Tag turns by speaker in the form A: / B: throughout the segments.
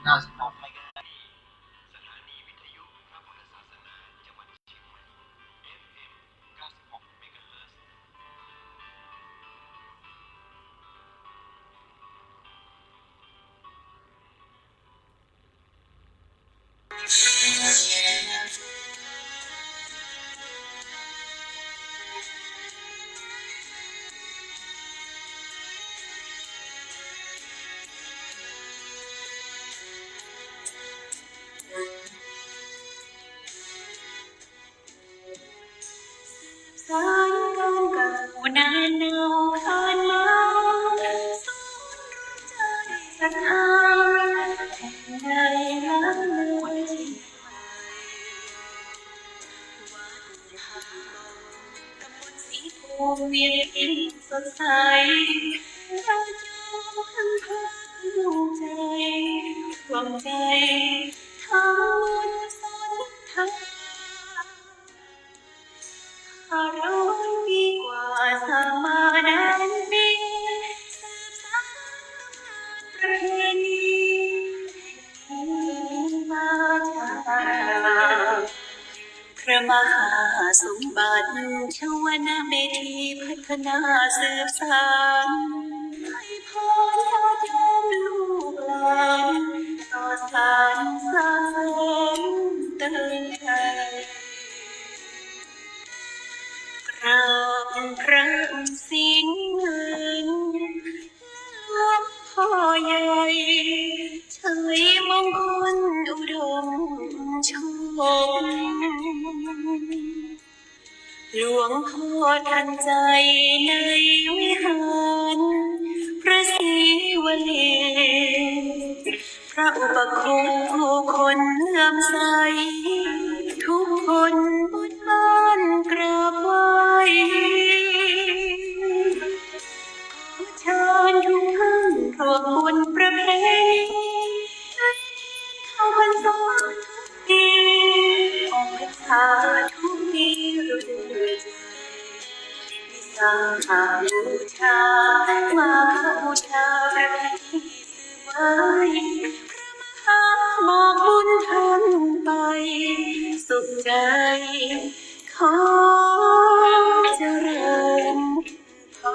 A: 96
B: สายการเก่านานเนาผ่านมาสูญใจศรัทธาแห่งใดล้างเลือนที่วัดหาตำบลสีภูเวียนอินสดใสเราจูทั้งพาใจหวังใจทั้งบุญสนทั้ง500 ปีกว่าสร้างมานันปีสืบสานตำนานประเพณีมาจากพระมหาสมบัติชวนาเมธีพัฒนาสืบสานให้พรญาติโยมลูกหลานต่อสานสร้างสมเติมไทยกราบพระสิงห์เงินหลวงพ่อใหญ่ชัยมงคลอุดมโชคหลวงพ่อทันใจในวิหารพระศรีวลีพระอุปคุฎผู้คนเลื่อมใสทุกคนบนบ้านกราบไหว้ขอเชิญทุกท่านร่วมบุญประเพณีเข้าพรรษาทุกปีออกพรรษาทุกปีเรื่อยวิสาขบูชามาฆบูชาประเพณีสืบไว้พระมหาบอกบุญท่านไปสุขใจขอเจริญพร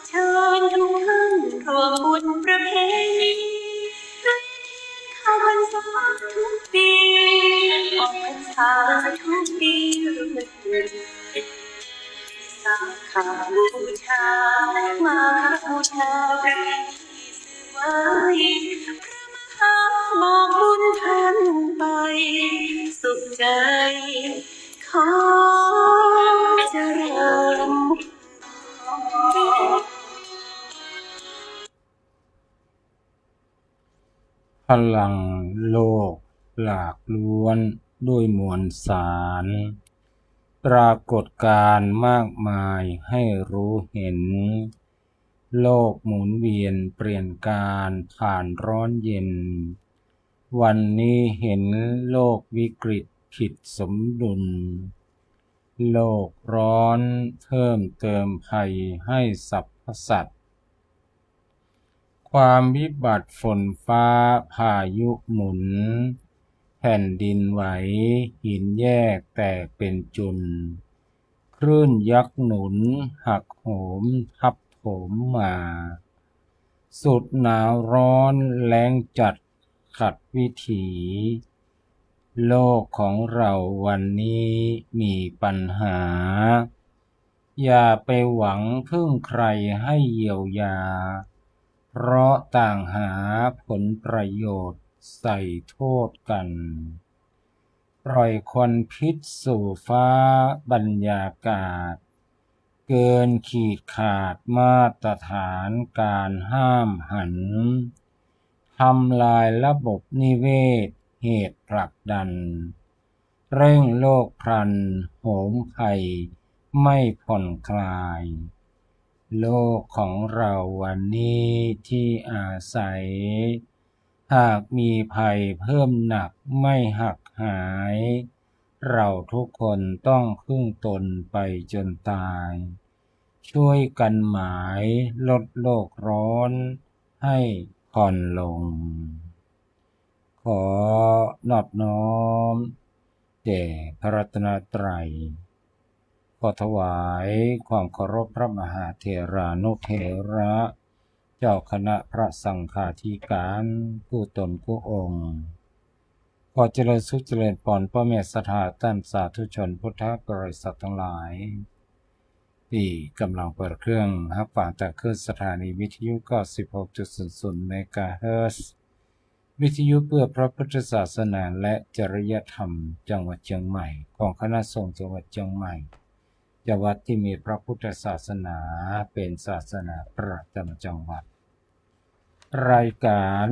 B: เชิญทุกท่านร่วมบุญประเพณีเข้าพรรษาทุกปีออกพรรษาทุกปีสาขาบูชามาฆบูชาประเพณีสืบไว้พระมหาบอกบุญท่านไปสุขใจขอเจริญ
C: พลังโลกหลากล้วนด้วยมวลสาร ปรากฏการณ์มากมายให้รู้เห็น โลกหมุนเวียนเปลี่ยนการผ่านร้อนเย็น วันนี้เห็นโลกวิกฤตผิดสมดุล โลกร้อนเพิ่มเติมภัยให้สรรพสัตว์ ความวิบัติฝนฟ้าพายุหมุน แผ่นดินไหวหินแยกแตกเป็นจุน คลื่นยักษ์หนุนหักโหมทับโถมมา สุดหนาวร้อนแล้งจัดขัดวิถี โลกของเราวันนี้มีปัญหา อย่าไปหวังพึ่งใครให้เยียวยา เพราะต่างหาผลประโยชน์ใส่โทษกัน ปล่อยควันพิษสู่ฟ้าบรรยากาศ เกินขีดขาดมาตรฐานการห้ามหัน ทำลายระบบนิเวศเหตุผลักดัน เร่งโลกพลันโหมภัยไม่ผ่อนคลาย โลกของเราวันนี้ที่อาศัยหากมีภัยเพิ่มหนักไม่หักหายเราทุกคนต้องพึ่งตนไปจนตายช่วยกันหมายลดโลกร้อนให้ผ่อนลงขอนอบน้อมแด่พระรัตนตรัยขอถวายความเคารพพระมหาเถรานุเถระเจ้าคณะพระสังฆาธิการผู้ตนผู้องค์ขอเจริญสุขเจริญพรพ่อแม่ศรัทธาท่านสาธุชนพุทธบริษัททั้งหลายที่กำลังเปิดเครื่องรับฟังจากคลื่นสถานีวิทยุ 96.00 เมกะเฮิรตซ์วิทยุเพื่อพระพุทธศาสนาและจริยธรรมจังหวัดเชียงใหม่ของคณะสงฆ์จังหวัดเชียงใหม่จังหวัดที่มีพระพุทธศาสนาเป็นศาสนาประจำจังหวัดรายการ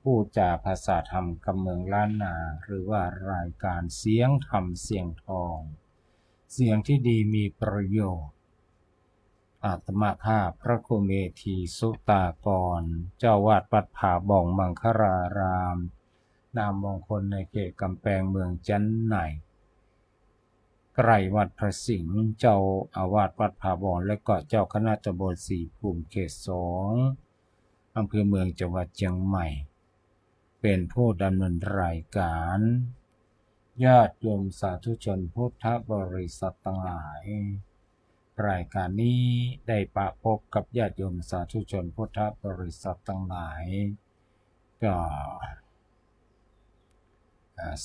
C: ผู้จาภาษาธรรมกำเมืองล้านนาหรือว่ารายการเสียงธรรมเสียงทองเสียงที่ดีมีประโยชน์อาตมาภาพพระครูเมธีสุตากรเจ้าวาดวัดผาบ่องมังคลารามนามมงคลในเขตกำแพงเมืองจันไหนใกล้วัดพระสิงห์เจ้าอาวาสวัดผาบ่องและก็เจ้าคณะตำบลสีภูมิเขต2อำเภอเมืองจังหวัดเชียงใหม่เป็นผู้ดำเนินรายการญาติโยมสาธุชนพุทธบริษัททั้งหลายรายการนี้ได้ปะพบกับญาติโยมสาธุชนพุทธบริษัททั้งหลายก็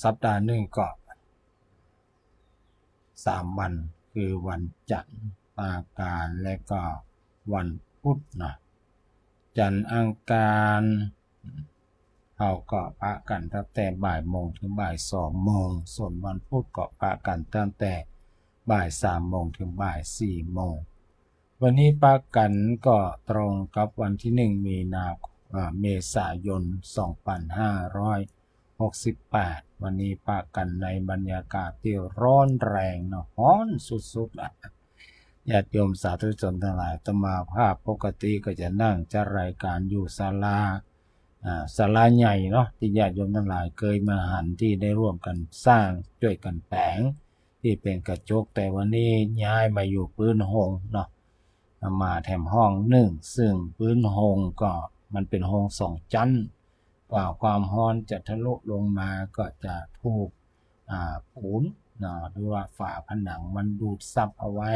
C: สัปดาห์หนึ่งก็3 วันคือวันจันทร์ปาการและก็วันพุธนะจันทร์อังคารเขาก็ปะกันตั้งแต่บ่ายโมงถึงบ่าย2 โมงส่วนวันพุธก็ปะกันตั้งแต่บ่าย3 โมงถึงบ่าย4 โมงวันนี้ปะกันก็ตรงกับวันที่1 เมษายน 2568วันนี้ปะกันในบรรยากาศที่ร้อนแรงนะร้อนสุดๆญาติโยมสาธุชนทั้งหลายอาตมาภาพปกติก็จะนั่งจัดรายการอยู่ศาลาใหญ่เนาะที่ญาติโยมทั้งหลายเคยมาหันที่ได้ร่วมกันสร้างช่วยกันแปลงที่เป็นกระจกแต่วันนี้ย้ายมาอยู่พื้นหงเนาะมาแถมห้อง1ซึ่งพื้นหงก็มันเป็นหง2 ชั้นกว่าความร้อนจะทะลุลงมาก็จะถูกปูนหรือว่าฝาผนังมันดูดซับเอาไว้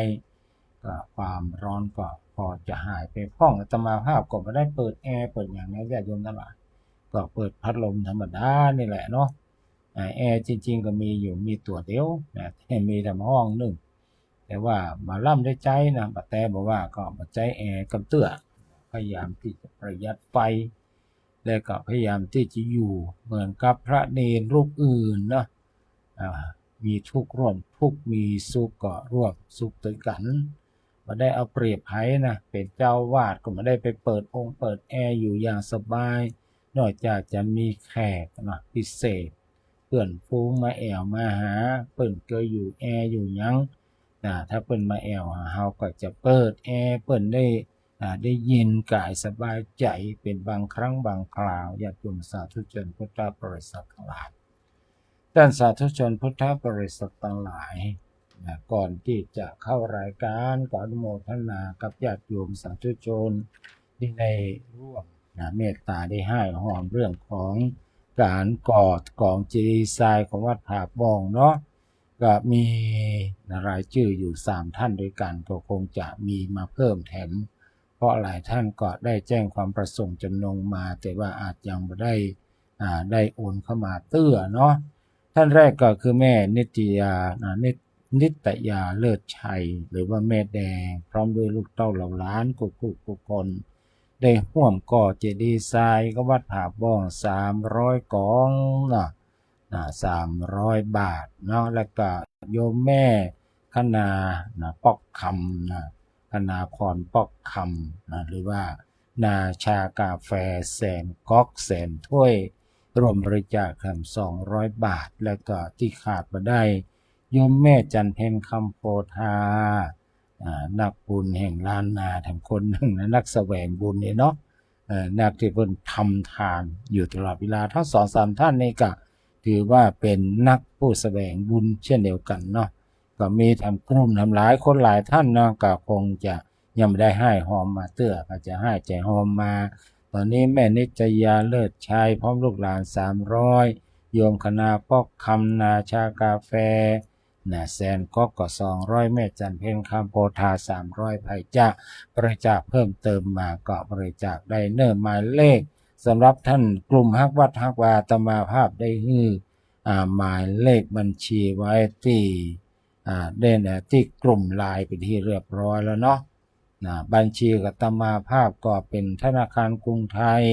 C: ก็ความร้อนก็พอจะหายไปห้องอาตมาภาพก็ไม่ได้เปิดแอร์เปิดอย่างนี้ญาติโยมทั้งหลายก็เปิดพัดลมธรรมดานี่แหละเนาะแอร์จริงๆก็มีตัวเดียวนะแต่มีแต่ห้องนึงแต่ว่ามาล่ำได้ใจนะป้าแต่บอกว่าก็มาใจแอร์กับเตื้อพยายามที่จะประหยัดไฟและก็พยายามที่จะอยู่เหมือนกับพระเนรรูปอื่นนะมีทุกข์ร่วมทุกข์มีสุขก็ร่วมสุขด้วยกันมาได้เอาเปรียบไผนะเป็นเจ้าวาดก็มาได้ไปเปิดแอร์อยู่อย่างสบายนอกจากจะมีแขกนะพิเศษเพื่อนฟูงมาแอวมาหาเปิ้นเคยอยู่แอร์อยู่ยังถ้าเปิ้นมาแอวหาเฮาก็จะเปิดแอร์เปิ้นได้ยินกายสบายใจเป็นบางครั้งบางคราวญาติโยมสาธุชนพุทธบริษัททั้งหลายท่านสาธุชนพุทธบริษัททั้งหลายก่อนที่จะเข้ารายการขออนุโมทนากับญาติโยมสาธุชนที่ได้ร่วมเมตตาได้ให้หอมเรื่องของการก่อกองเจดีย์ทรายของวัดผาบ่องเนาะก็มีรายชื่ออยู่3 ท่านด้วยกันก็คงจะมีมาเพิ่มแถมเพราะหลายท่านก็ได้แจ้งความประสงค์จำนงมาแต่ว่าอาจยังไม่ได้โอนเข้ามาเตื้อเนาะท่านแรกก็คือแม่นิตยาเลิศชัยหรือว่าแม่แดงพร้อมด้วยลูกเต้าเหล่าล้านกุกคนได้ร่วมก่อเจดีย์ทรายก็วัดผาบ่อง300 กอง300 บาทเนาะแล้วก็โยมแม่คณาปอกคำคณาพรปอกคำหรือว่านาชากาแฟแสนก๊อกแสนถ้วยรวมบริจาค200 บาทแล้วก็ที่ขาดมาได้โยมแม่จันเพ็ญคำโพธา นักบุญแห่งล้านนาทั้งคนหนึ่งนะนักแสวงบุญเนี่ยเนาะนักที่เพิ่นทำทานอยู่ตลอดเวลาทั้ง2-3ท่านนี่ก็ถือว่าเป็นนักผู้แสวงบุญเช่นเดียวกันเนาะก็มีทำกลุ่มทำหลายคนหลายท่านเนาะก็คงจะยังไม่ได้ให้หอมมาเตื้อก็จะให้ใจหอมมาตอนนี้แม่นิจยาเลิศชัยพร้อมลูกหลาน300โยมคณาปอกคำนาชากาแฟแสนก็200แม่จันเพ็ญคำโพธา300ไผ่จ้าบริจาคเพิ่มเติมมาก็บริจาคได้เนิ่มหมายเลขสำหรับท่านกลุ่มฮักวัดฮักวาตมาภาพได้ฮื้อหมายเลขบัญชีไว้ที่ที่กลุ่มไลน์เป็นที่เรียบร้อยแล้วเนาะบัญชีกับตมาภาพก็เป็นธนาคารกรุงไทย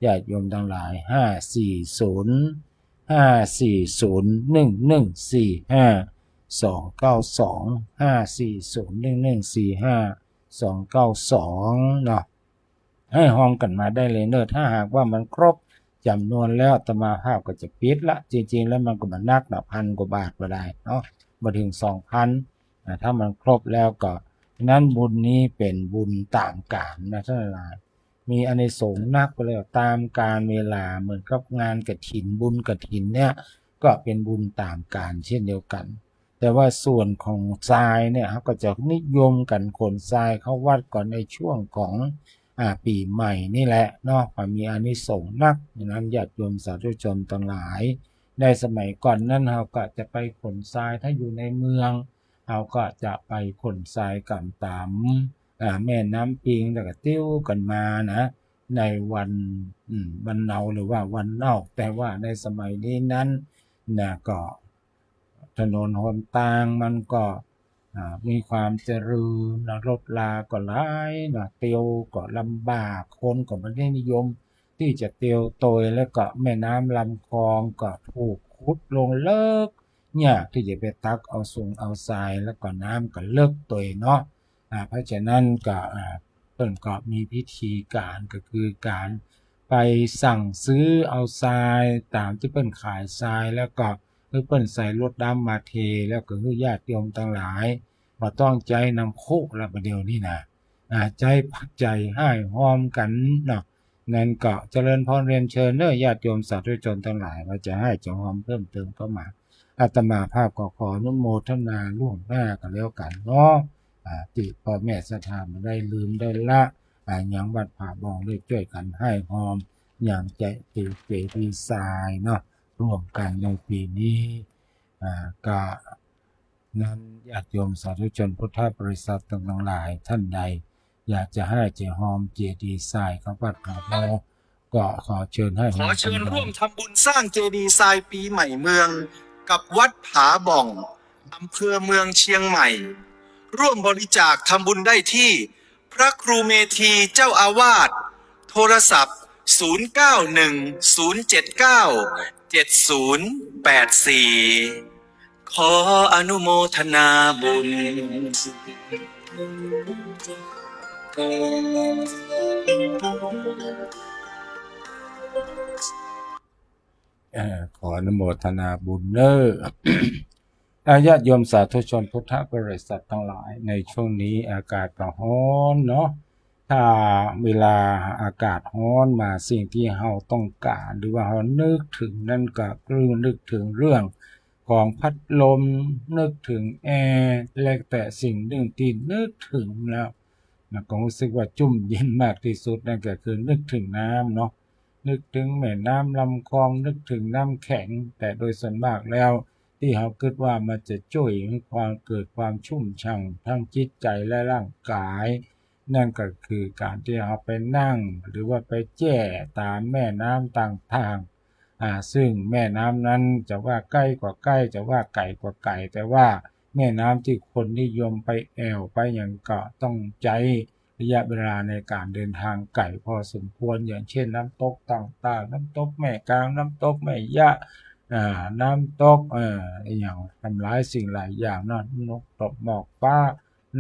C: ญาติโยมทั้งหลาย5401145245292 เนาะให้ห้องกันมาได้เลยเนอะถ้าหากว่ามันครบจำนวนแล้วอาตมาภาพก็จะปิดละจริงๆแล้วมันก็มานัก1,000 กว่าบาทก็ได้เนาะมาถึง 2,000 ถ้ามันครบแล้วก็นั้นบุญนี้เป็นบุญตามกาลนะท่านหลายมีอานิสงส์นักไปเลยตามกาลเวลาเหมือนกับงานกฐินบุญกฐินเนี่ยก็เป็นบุญตามกาลเช่นเดียวกันแต่ว่าส่วนของทรายเนี่ยเขาก็จะนิยมกันขนทรายเข้าวัดก่อนในช่วงของปีใหม่นี่แหละเนาะมีอานิสงส์นักดังนั้นญาติโยมสาธุชนทั้งหลายในสมัยก่อนนั้นเขาก็จะไปขนทรายถ้าอยู่ในเมืองเขาก็จะไปขนทรายกันตามแม่น้ำปิงแล้วก็ติ้วกันมานะในวันเนาหรือว่าวันเนาแต่ว่าในสมัยนี้นั้นก็ถนนหนทางมันก็มีความเจริญรถลาก็หลายเตียวก็ลำบากคนก็ไม่ได้นิยมที่จะเตียวโตยแล้วก็แม่น้ำลำคลองก็ถูกขุดลงเลิกเนี่ยที่จะไปตักเอาทรายแล้วก็น้ำก็เลิกโตยเนาะเพราะฉะนั้นก็เพิ่นก็มีพิธีการก็คือการไปสั่งซื้อเอาทรายตามที่เพิ่นขายทรายแล้วก็เพิ่นใส่รถดำมาเทแล้วก็ญาติโยมทั้งหลายบ่ต้องใจนำโคกละประเดี๋ยวนี้นะใจปักใจให้หอมกันเนาะนั่นก็เจริญพรเรียนเชิญเด้อญาติโยมสาธุชนทั้งหลายว่าจะให้จะหอมเพิ่มเติมเข้ามาอาตมาภาพก็ขออนุโมทนาล่วงหน้ากันแล้วกันเนาะติพ่อแม่ศรัทธามาได้ลืมได้ละอย่างวัดผาบองได้ช่วยกันให้หอมอย่างใจเจดีไซน์เนาะร่วมกันในปีนี้ก็นั้นญาติโยมสาธุชนพุทธบริษัททั้งหลายท่านใดอยากจะให้เจหอมเจดีไซน์ของวัดผาบองก็ขอเชิญให้
A: ขอเชิญร่วมทำบุญสร้างเจดีย์ทรายปีใหม่เมืองกับวัดผาบ่องอำเภอเมืองเชียงใหม่ร่วมบริจาคทำบุญได้ที่พระครูเมธีเจ้าอาวาสโทรศัพท์0910777084ขออนุโมทนาบุญ
C: ขออนุโมทนาบุญเนอญาติโยมสาธุชนพุทธบริษัททั้งหลายในช่วงนี้อากาศก็ร้อนเนาะถ้าเวลาอากาศร้อนมาสิ่งที่เราต้องการหรือว่าเรานึกถึงนั่นก็คือนึกถึงเรื่องของพัดลมนึกถึงแอร์และแต่สิ่งหนึ่งที่นึกถึงแล้วก็รู้สึกว่าจุ่มเย็นมากที่สุดนั่นก็คือนึกถึงน้ำเนาะนึกถึงแม่น้ำลำคลองนึกถึงน้ำแข็งแต่โดยส่วนมากแล้วที่เขาคิดว่ามันจะช่วยให้ความเกิดความชุ่มฉ่ำทั้งจิตใจและร่างกายนั่นก็คือการที่เราไปนั่งหรือว่าไปแช่ตามแม่น้ำต่างๆซึ่งแม่น้ำนั้นจะว่าใกล้กว่าใกล้จะว่าไกลกว่าไกลแต่ว่าแม่น้ำที่คนนิยมไปแอวไปอย่างก็ต้องใจระยะเวลาในการเดินทางไกลพอสมควรอย่างเช่นน้ำตกต่างๆน้ำตกแม่กลางน้ำตกแม่ยะน้ำตกอย่างทำหลายสิ่งหลายอย่างนกตกหมอกฟ้า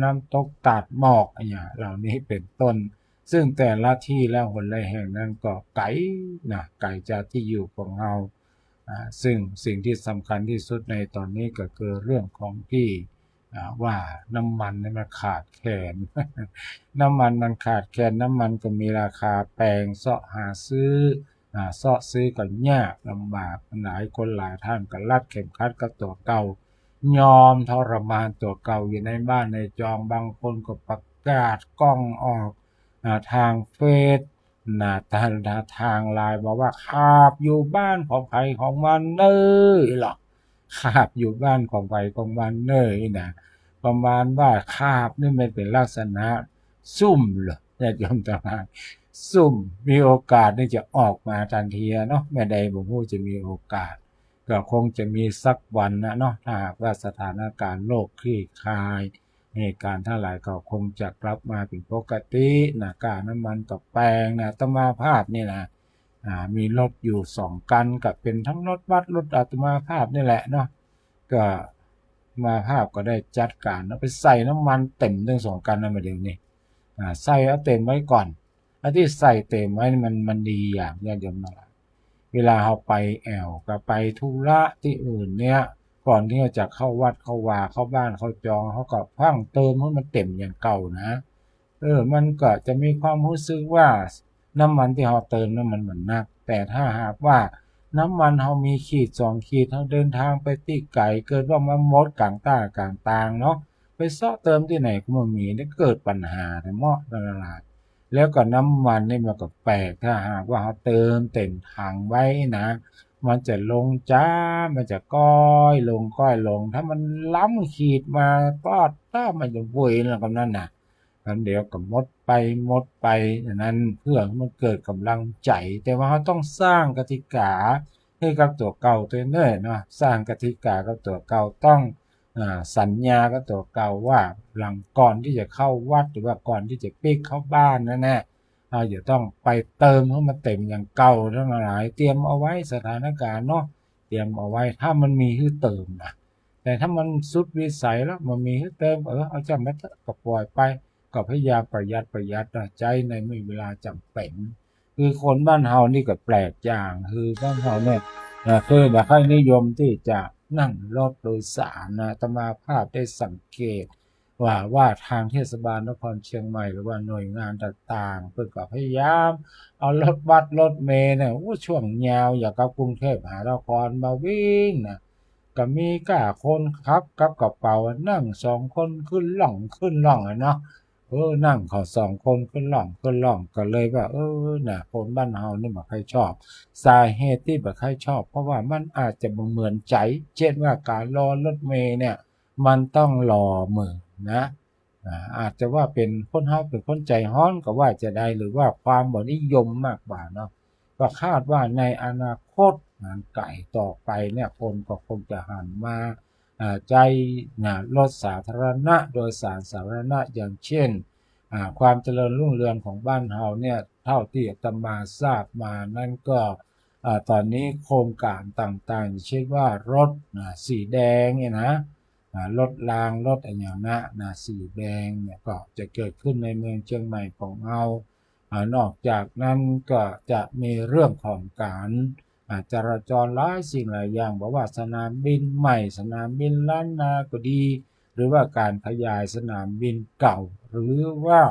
C: น้ำตกตาดหมอกอย่างเหล่านี้เป็นต้นซึ่งแต่ละที่และหนละแห่งนั้นก็ไกลจากที่อยู่ของเราซึ่งสิ่งที่สำคัญที่สุดในตอนนี้ก็คือเรื่องของที่ ว่าน้ำมันนี่มันขาดแคลน น้ำมันมันขาดแคลนน้ำมันก็มีราคาแพงเสาะหาซื้อเสาะซื้อก็ยากลำบากหลายคนหลายท่านก็รัดเข็มขัดกับตัวเก่ายอมทรมานตัวเก่าอยู่ในบ้านในจองบางคนก็ประกาศกล้องออกทางเฟซทางไลน์บอกว่าขาบอยู่บ้านของใครของมันเน้ยหรอกขาบอยู่บ้านของใครของมันเน้ยนะประมาณว่าขาบนี่มันเป็นลักษณะซุ่มเหรอญาติโยมทั้งหลายซุ่มมีโอกาสที่จะออกมาทันทีเนาะแม่ใดบ่ฮู้จะมีโอกาสก็คงจะมีสักวันนะเนาะถ้าหากว่าสถานการณ์โลกคลี่คลายเหตุการณ์ทั้งหลายก็คงจะกลับมาเป็นปกตินะการน้ำมันกับแปลงนะอาตมาภาพนี่นะมีรถอยู่2 คันกับเป็นทั้งรถบัสรถอาตมาภาพนี่แหละเนาะก็มาภาพก็ได้จัดการเอาไปใส่น้ำมันเต็มทั้ง2 คันนะมาเดี๋ยวนี้ใส่เอาเต็มไว้ก่อนอันที่ใส่เต็มไว้มันดีอย่างญาติโยมทั้งหลายเวลาเราไปแอวก็ไปธุระที่อื่นเนี่ยก่อนที่จะเข้าวัดเข้าวาเข้าบ้านเข้าจองเขาก็พังเติมให้มันเต็มอย่างเก่านะมันก็จะมีความรู้สึกว่าน้ำมันที่เราเติมนั้นมันเหมือนนักแต่ถ้าหากว่าน้ำมันเรามีขีด2 ขีดเราเดินทางไปที่ไกลเกิดว่ามันหมดกลางตากลางตางเนาะไปเซาะเติมที่ไหนก็ไม่มีได้เกิดปัญหาในเหมาะตลาดแล้วก็น้ำมันนี่มันก็แปลกถ้าหากว่าเราเติมเต็มถังไว้นะมันจะลงจ้ามันจะก้อยลงถ้ามันล้ำขีดมาก็ถ้ามันจะเวยแล้วกับนั่นน่ะกันเดี๋ยวก็หมดไปอย่างนั้นเพื่อมันเกิดกำลังใจแต่ว่าเราต้องสร้างกติกาให้กับตัวเก่าตัวเนื่อยเนาะสร้างกติกากับตัวเก่าต้องสัญญากับตัวเก่าว่าหลังก่อนที่จะเข้าวัดหรือว่าก่อนที่จะปิกเข้าบ้านนั่นแน่เราจะต้องไปเติมให้มันเต็มอย่างเก่าทั้งหลายเตรียมเอาไว้สถานการณ์เนาะเตรียมเอาไว้ถ้ามันมีให้เติมนะแต่ถ้ามันสุดวิสัยแล้วมันมีให้เติมเอาจำไม่ก็ปล่อยไปก็พยายามประหยัดใจในเวลาจำเป็นคือคนบ้านเฮานี่ก็แปลกอย่างคือบ้านเฮาเนี่ยคือแบบค่อยนิยมที่จะนั่งรถโดยสารนะอาตมาภาพได้สังเกตว่าทางเทศบาลนครเชียงใหม่หรือว่าหน่วยงานต่างๆเพิ่นก็พยายามเอารถบัสรถเมล์เนี่ยช่วงยาวอย่างกับกรุงเทพมหานครมาวิ่งนะก็มีคนขับกับกระเป๋านั่ง2 คนขึ้นล่องอะเนาะนั่งเขา2 คนขึ้นล่องก็เลยว่าน่ะคนบ้านเฮานี่บ่ค่อยชอบสาเหตุที่บ่ค่อยชอบเพราะว่ามันอาจจะบ่เหมือนใจเช่นว่าการรอรถเมล์เนี่ยมันต้องรอมื้อนะอาจจะว่าเป็นคนเฮาเป็นคนใจร้อนก็ว่าจะได้หรือว่าความบ่นิยมมากกว่าเนาะก็คาดว่าในอนาคตไกลต่อไปเนี่ยคนก็คงจะหันมาใจรถสาธารณะโดยสารสาธารณะอย่างเช่นความเจริญรุ่งเรืองของบ้านเฮาเนี่ยเท่าที่อาตมาทราบมานั่นก็ตอนนี้โครงการต่างๆเช่นว่ารถสีแดงเนี่ยนะรถรางรถอะไรอย่างนั้นสีแดงเนี่ยก็จะเกิดขึ้นในเมืองเชียงใหม่ของเรานอกจากนั้นก็จะมีเรื่องของการจราจรหลายสิ่งหลายอย่างบอกว่าสนามบินใหม่สนามบินล้านนาก็ดีหรือว่าการขยายสนามบินเก่าหรือว่า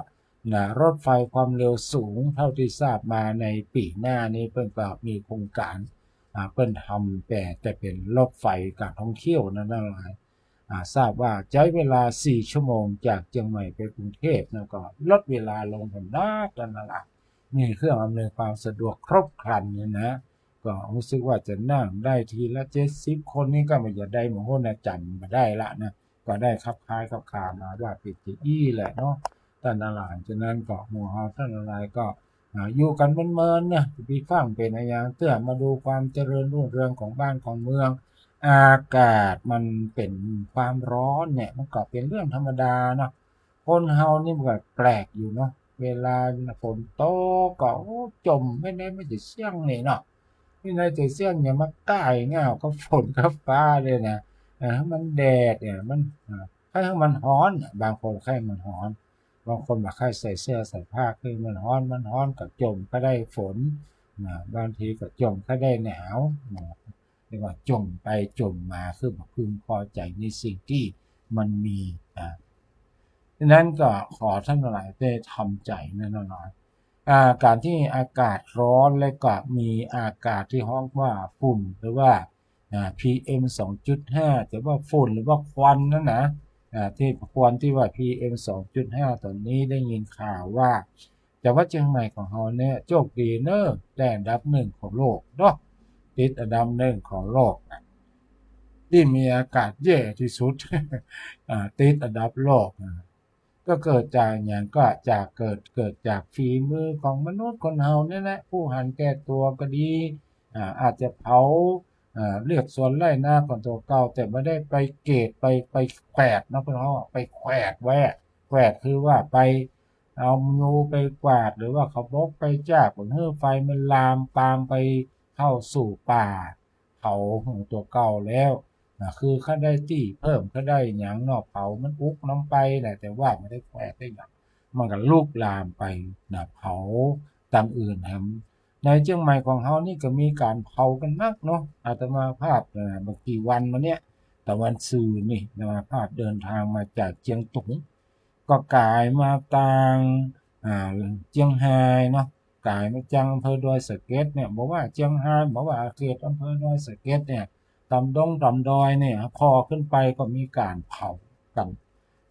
C: รถไฟความเร็วสูงเท่าที่ทราบมาในปีหน้านี้เพิ่นก็มีโครงการเพิ่นทำแต่เป็นรถไฟการท่องเที่ยวนั่นหลายทราบว่าใช้เวลา4 ชั่วโมงจากเชียงใหม่ไปกรุงเทพแล้วก็ลดเวลาลงถึงนักนั่นล่ะนี่เครื่องอำนวยความสะดวกครบครันเนี่ยนะก็รู้สึกว่าจะนั่งได้ทีละ70 คนนี่ก็ไม่จะได้หมู่คนจำมาได้ละนะก็ได้คับคล้ายคับคามาว่าปิดอี้แหละเนาะท่านหลายฉะนั้นก็หมู่เฮาท่านหลายก็อยู่กันเมินๆเนี่ยพี่ฟังเป็นอย่างเตื้อมาดูความเจริญรุ่งเรืองของบ้านของเมืองอากาศมันเป็นความร้อนเนี่ยมันก็เป็นเรื่องธรรมดาเนาะคนเฮานี่มันก็แปลกอยู่เนาะเวลาฝนตกก็จมไม่ได้เสี่ยงนี่เนาะไม่ได้จะเสี่ยงอย่ามาใกล้เงากับฝนกับฟ้าเลยนะมันแดดเนี่ยมันให้มันร้อนบางคนให้มันร้อนบางคนบ่ใครใส่เสื้อใส่ผ้าคือมันร้อนก็จมก็ได้ฝนบางทีก็จมก็ได้หนาวเรียกว่าจมไปจมมาคือบ่พึงพอใจในสิ่งที่ มันมีดังนั้นก็ขอท่านทั้งหลายได้ทำใจแน่นอนการที่อากาศร้อนและก็มีอากาศที่ห้องว่าฝุ่นหรือว่าPM 2.5แต่ว่าฝุ่นหรือว่าควันนั่นนะที่ควันที่ว่า PM 2.5 ตอนนี้ได้ยินข่าวว่าแต่ว่าเชียงใหม่ของเราเนี่ยโชคดีเนอะได้อันดับหนึ่งของโลกเนาะติดอันดับหนึ่งของโลกที่มีอากาศแย่ที่สุด ติดอันดับโลกก็เกิดจากอย่างก็จากเกิดจากฝีมือของมนุษย์คนเฮาเนี่ยแหละผู้หันแก่ตัวก็ดีอาจจะเผาเรียกส่วนไร่หน้าของตัวเก่าแต่ไม่ได้ไปเกตไปแขวดนะเพื่อนเขาไปแขวดแขวดคือว่าไปเอางูไปกวาดหรือว่าเขาบกไปจากบนเฮือไฟมันลามปามไปเข้าสู่ป่าเขาของตัวเก่าแล้วคือเขาได้ที่เพิ่มเขาได้หยังนอกเผามันอุกน้ำไปแต่ว่าไม่ได้แขวดได้หยังมันก็ลุกลามไปเผาต่างอื่นแถมในเชียงใหม่ของเขานี่ก็มีการเผากันนักเนาะอาตมาภาพบางทีวันมาเนี้ยแต่วันซื่อนี่อาตมาภาพเดินทางมาจากเชียงตุงก็กายมาทางเชียงไฮ้เนาะกายมาจังอำเภอดอยสะเก็ดเนี่ยบอกว่าเชียงไฮ้บอกว่าเขตอำเภอดอยสะเก็ดเนี่ยตำดอยเนี่ยพอขึ้นไปก็มีการเผากัน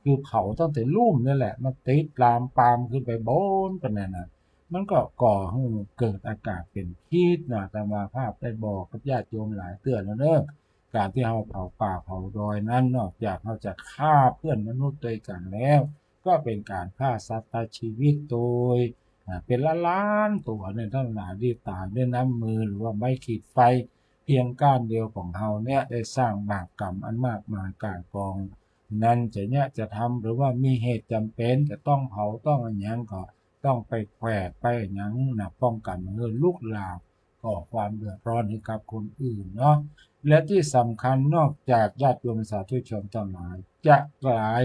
C: คือเผาตั้งแต่ลุ่มนี่แหละมันติดลามปามขึ้นไปบนกันนั่นนะมันก็ก่อให้เกิดอากาศเป็นพิษนะแต่มาภาพได้บอกกับญาติโยมหลายเตือนแล้วเนอะการที่เราเผาป่าเผาดอยนั้นนอกจากเราจะฆ่าเพื่อนมนุษย์ด้วยกันแล้วก็เป็นการฆ่าสัตว์ตัดชีวิตโดยเป็นล้านๆตัวในทั้งหลายที่ตายด้วยน้ำมือหรือว่าไม้ขีดไฟเพียงก้านเดียวของเราเนี่ยได้สร้างบาปกรรมอันมากมายกายกองนั้นจะทำหรือว่ามีเหตุจำเป็นจะต้องเผาต้องอะไรอย่างก็ต้องไปแขวดไปอย่างป้องกันเพื่อลุกลามก่อความเดือดร้อนให้กับคนอื่นเนาะและที่สำคัญนอกจากญาติโยมสาธุชนทั้งหลายจะกลาย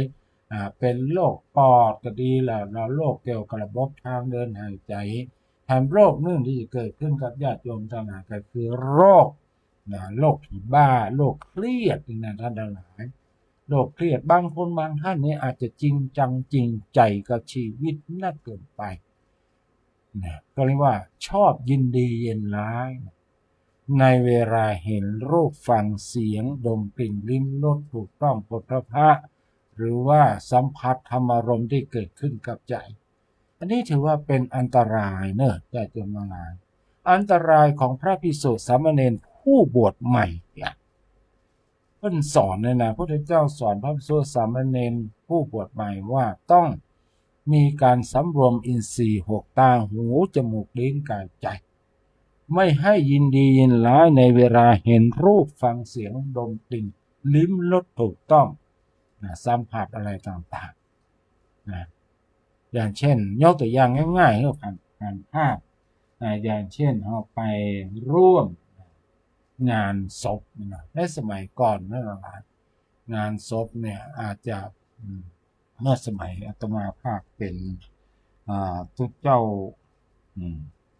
C: เป็นโรคปอดก็ดีแล้วโรคเกี่ยวกับระบบทางเดินหายใจแถมโรคหนึ่งที่จะเกิดขึ้นกับญาติโยมทั้งหลายก็คือโรคผีบ้าโรคเครียดนะท่านทั้งหลายโรคเครียดบางคนบางท่านเนี่ยอาจจะจริงจังจริงใจกับชีวิตน่าเกินไปก็เรียกว่าชอบยินดีเย็นร้ายในเวลาเห็นรูปฟังเสียงดมกลิ่นลิ้มรสถูกต้องโผฏฐัพพะหรือว่าสัมผัสธรรมารมณ์ที่เกิดขึ้นกับใจอันนี้ถือว่าเป็นอันตรายเนอะญาติโยมทั้งหลายอันตรายของพระภิกษุสามเณรผู้บวชใหม่เนี่ยเพิ่นสอนเลยนะพระพุทธเจ้าสอนพระภิกษุสามเณรผู้บวชใหม่ว่าต้องมีการสำรวมอินทรีย์6ตาหูจมูกลิ้นกายใจไม่ให้ยินดียินร้ายในเวลาเห็นรูปฟังเสียงดมกลิ่นลิ้มรสถูกต้องสัมผัสอะไรต่างๆอย่างเช่นยกตัวอย่างง่ายๆก็การภาพอย่างเช่นเราไปร่วมงานศพในสมัยก่อนนั่นแหละงานศพเนี่ยอาจจะเมื่อสมัยอาตมาภาคเป็นทุกเจ้า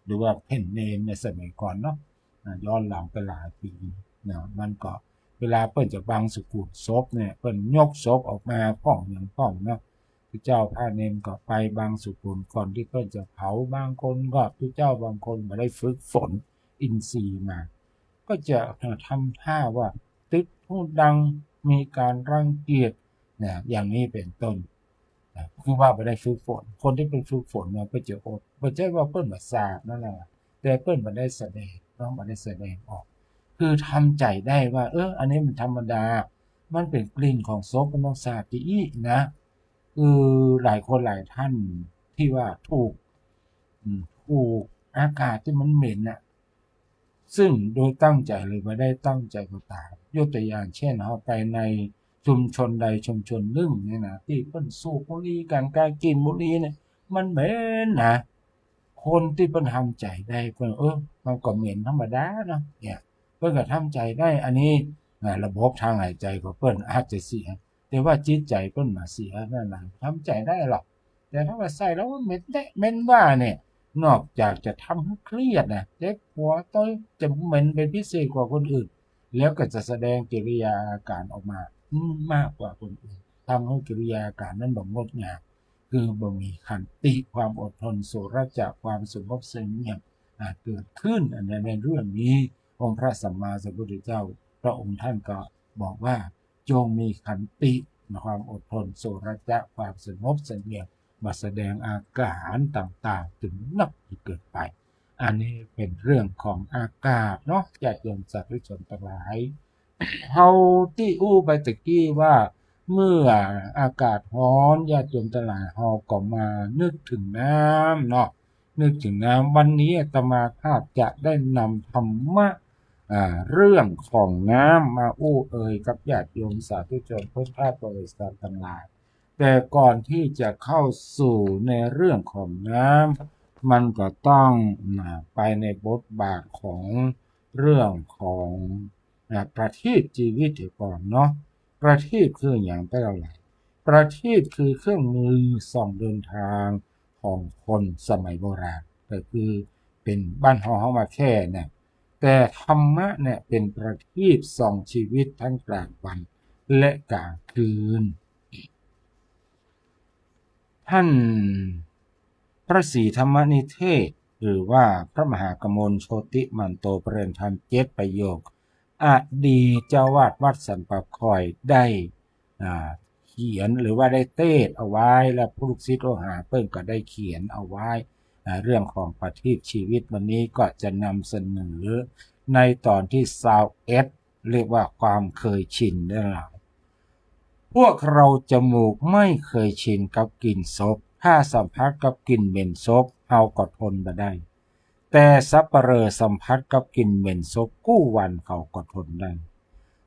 C: หรือว่าเพ่นเนมในสมัยก่อนเนาะย้อนหลังไปหลายปีมันก็เวลาเปิ้นจะบังสุกุลศพเนี่ยเปิ้นยกศพออกมาป้องอย่างป้องเนาะทุกเจ้าพระเนมก็ไปบังสุกุลก่อนที่เปิ้นจะเผาบางคนก็ทุกเจ้าบางคนไม่ได้ฝึกฝนอินทรีย์มาก็จะทำท่าว่าตึกพูดดังมีการรังเกียจอย่างนี้เป็นต้นคือว่าไม่ได้ฝึกฝนคนที่เป็นฝึกฝนเนี่ยก็จะอดไม่ใช่ว่าเปิ้นมาทราบนั่นแหละแต่เปิ้นมาได้แสดงต้องมาได้แสดงออกคือทำใจได้ว่าอันนี้มันธรรมดามันเป็นกลิ่นของศพมันต้องทราบอีกนะคือหลายคนหลายท่านที่ว่าถูกอากาศที่มันเหม็นน่ะซึ่งโดยตั้งใจหรือไม่ได้ตั้งใจก็ตามยกตัวอย่างเช่นเราไปในชุมชนใดชุมชนหนึ่งเนี่ยนะที่เพิ่นสูบบุหรี่กันการกินบุหรี่เนี่ยมันเหม็นนะคนที่เพิ่นทำใจได้เพิ่นมันก็เหม็นธรรมดาเนาะเนี่ยเพิ่นก็ทำใจได้อันนี้ระบบทางหายใจของเพิ่นอาจจะเสียแต่ว่าจิตใจเพิ่นมาเสียนั่นน่ะทำใจได้หรอกแต่ถ้าว่าใส่แล้วเหม็นได้เหม็นว่าเนี่ยนอกจากจะทำให้เครียดนะเจ็บหัวต้อยจะเหม็นเป็นพิเศษกว่าคนอื่นแล้วก็จะแสดงกิริยาอาการออกมามากกว่าคนอื่น ทำให้กิริยาการนั้นบ่งดงามคือบ่มีขันติความอดทนสุรจะความสงบเสงี่ยมเกิดขึ้นอันในเรื่องนี้องค์พระสัมมาสัมพุทธเจ้าพระองค์ท่านก็บอกว่าจงมีขันติความอดทนสุรจะความสงบเสงี่ยมมาแสดงอาการต่างๆถึงนับที่เกิดไปอันนี้เป็นเรื่องของอากาศเนาะญาติโยมสาธุชนทั้งหลายเฮาที่อู้ไปตะกี้ว่าเมื่ออากาศร้อนญาติโยมทั้งหลายเฮาก็มานึกถึงน้ำเนาะนึกถึงน้ำวันนี้อาตมาภาพจะได้นำธรรมะเรื่องของน้ำมาอู้เอ่ยกับญาติโยมสาธุชนพุทธบริษัททั้งหลายแต่ก่อนที่จะเข้าสู่ในเรื่องของน้ำมันก็ต้องไปในบทบาทของเรื่องของประทีปชีวิตก่อนเนาะประทีปคืออย่างไรประทีปคือเครื่องมือส่องเดินทางของคนสมัยโบราณก็คือเป็นบ้านเฮามาแค่เนี่ยแต่ธรรมะเนี่ยเป็นประทีปส่องชีวิตทั้งกลางวันและกลางคืนท่านพระศรีธรรมนิเทศหรือว่าพระมหากมลโชติมันโตปริญธรรม7ประโยคอดีตเจ้าวาดวัดสันปะคอยได้เขียนหรือว่าได้เทศเอาไว้และผู้ลูกศิษย์โลหะเพิ่นก็ได้เขียนเอาไว้เรื่องของประทีปชีวิตวันนี้ก็จะนำเสนอในตอนที่21เรียกว่าความเคยชินนั่นแหละพวกเราจมูกไม่เคยชินกับกลิ่นศพถ้าสัมผัสกับกลิ่นเหม็นศพเอาก็ทนบ่ได้แต่สัปเหร่อสัมผัสกับกลิ่นเหม็นศพกู้วันเขาก็ทนได้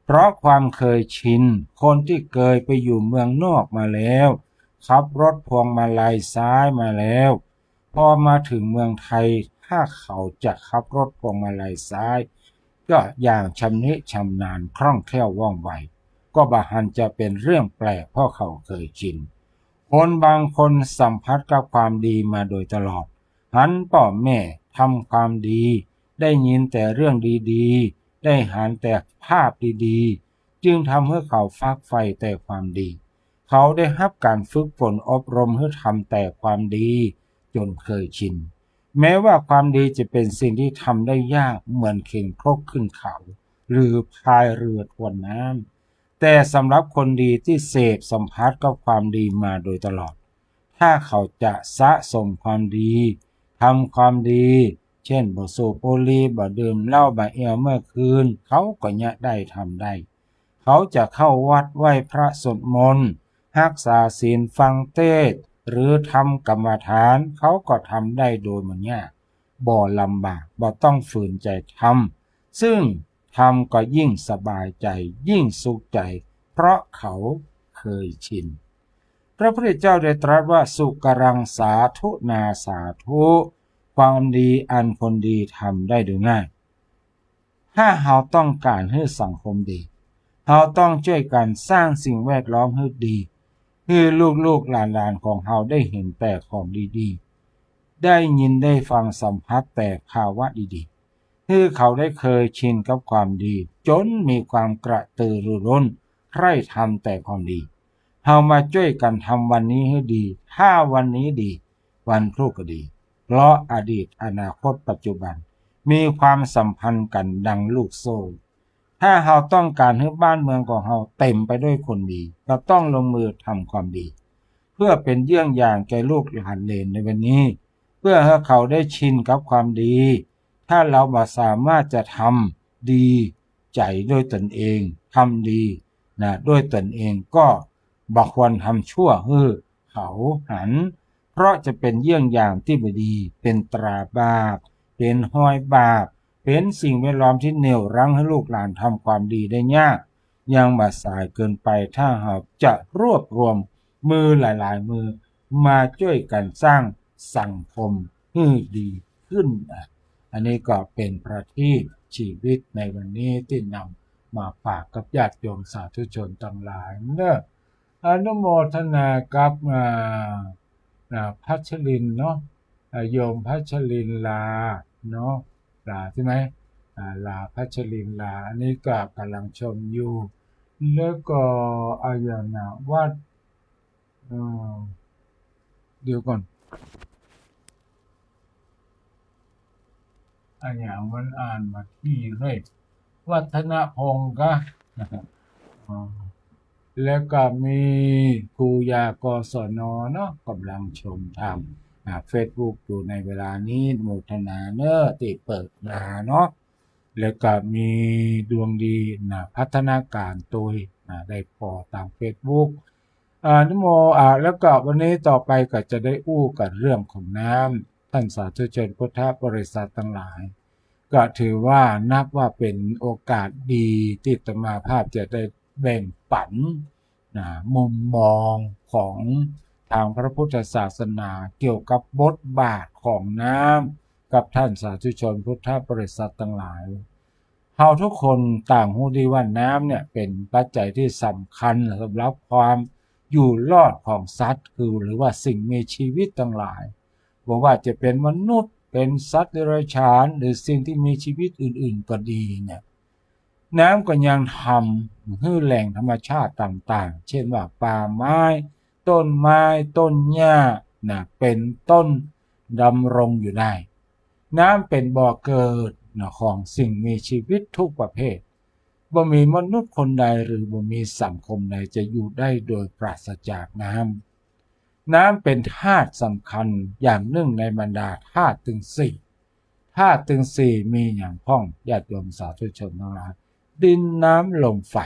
C: เพราะความเคยชินคนที่เคยไปอยู่เมืองนอกมาแล้วขับรถพวงมาลัยซ้ายมาแล้วพอมาถึงเมืองไทยถ้าเขาจะขับรถพวงมาลัยซ้ายก็อย่างชำนิชำนาญคล่องแคล่วว่องไวก็บาหันจะเป็นเรื่องแปลกเพราะเขาเคยชินคนบางคนสัมผัสกับความดีมาโดยตลอดหันพ่อแม่ทำความดีได้ยินแต่เรื่องดีๆได้หันแต่ภาพดีๆจึงทำให้เขาฟักใฝ่แต่ความดีเขาได้รับการฝึกฝนอบรมให้ทำแต่ความดีจนเคยชินแม้ว่าความดีจะเป็นสิ่งที่ทำได้ยากเหมือนเข็นครกขึ้นเขาหรือพายเรือทวนน้ำแต่สำหรับคนดีที่เสพสัมผัสกับความดีมาโดยตลอดถ้าเขาจะสะสมความดีทำความดีเช่นบ่สูบบุหรี่บ่ดื่มเหล้าบ่เอี่ยวเมื่อคืนเขาก็ยะได้ทำได้เขาจะเข้าวัดไหว้พระสวดมนต์รักษาศีลฟังเทศน์หรือทำกรรมฐานเขาก็ทำได้โดยมันยากบ่ลำบากบ่ต้องฝืนใจทำซึ่งทำก็ยิ่งสบายใจยิ่งสุขใจเพราะเขาเคยชินพระพุทธเจ้าได้ตรัสว่าสุกรังสาธุนาสาธุความดีอันคนดีทำได้โดยง่ายถ้าเราต้องการให้สังคมดีเราต้องช่วยกันสร้างสิ่งแวดล้อมให้ดีให้ลูกๆหลานๆของเราได้เห็นแต่ของดีๆได้ยินได้ฟังสัมผัสแต่ภาวะดีๆให้เขาได้เคยชินกับความดีจนมีความกระตือรือร้นใคร่ทำแต่ความดีเรามาช่วยกันทำวันนี้ให้ดีถ้าวันนี้ดีวันพรุ่งก็ดีเพราะอดีตอนาคตปัจจุบันมีความสัมพันธ์กันดังลูกโซ่ถ้าเราต้องการให้บ้านเมืองของเราเต็มไปด้วยคนดีเราต้องลงมือทำความดีเพื่อเป็นเยี่ยงอย่างแก่ลูกหลานเหลนในวันนี้เพื่อให้เขาได้ชินกับความดีถ้าเราบ่สามารถจะทำดีใจด้วยตนเองทำดีด้วยตนเองก็บ่ควรทำชั่วให้เขาหันเพราะจะเป็นเยี่ยงอย่างที่ไม่ดีเป็นตราบาปเป็นห้อยบาปเป็นสิ่งแวดล้อมที่เหนี่ยวรั้งให้ลูกหลานทำความดีได้ยากยังบ่สายเกินไปถ้าเราจะรวบรวมมือหลายๆมือมาช่วยกันสร้างสังคมให้ดีขึ้นอันนี้ก็เป็นประทีปชีวิตในวันนี้ที่นำมาฝากกับญาติโยมสาธุชนทั้งหลายเนอะอนุโมทนากับพัชรินเนาะโยมพัชรินลาเนาะลาใช่ไหมลาพัชรินลาอันนี้ก็กำลังชมอยู่แล้วก็อย่างวัด อ่าเดี๋ยวก่อนอันอย่างมันอ่านมาที่เลยวัฒนพงศ์ก็อ่าแล้วก็มีครูยากศนเนาะกำลังชมทางเฟซบุ๊กอยู่ในเวลานี้โมทนาเนอะที่เปิดมาเนาะแล้วก็มีดวงดีพัฒนาการตัวได้พอตามเฟซบุ๊กนโมแล้วก็วันนี้ต่อไปก็จะได้อู้กันเรื่องของน้ำท่านสาธุชนพุทธบริษัททั้งหลาย ก็ถือว่านับว่าเป็นโอกาสดีที่อาตมาภาพจะได้แบ่งปันมุมมองของทางพระพุทธศาสนาเกี่ยวกับบทบาทของน้ำกับท่านสาธุชนพุทธบริษัททั้งหลายเราทุกคนต่างรู้ดีว่าน้ำเนี่ยเป็นปัจจัยที่สำคัญสำหรับความอยู่รอดของสัตว์คือหรือว่าสิ่งมีชีวิตทั้งหลายบอกว่าจะเป็นมนุษย์เป็นสัตว์เดรัจฉานหรือสิ่งที่มีชีวิตอื่นๆก็ดีเนี่ยน้ำก็ยังทำให้แหล่งธรรมชาติต่างๆเช่นว่าป่าไม้ต้นไม้ต้นหญ้าเป็นต้นดำรงอยู่ได้น้ำเป็นบ่อเกิดของสิ่งมีชีวิตทุกประเภทบ่มีมนุษย์คนใดหรือบ่มีสังคมใดจะอยู่ได้โดยปราศจากน้ำน้ำเป็นธาตุสำคัญอย่างหนึ่งในบรรดาธาตุถึงสี่ธาตุถึงสี่มีอย่างพ้องญาติโยมสาธุชนทั้งหลายดินน้ำลมไฟ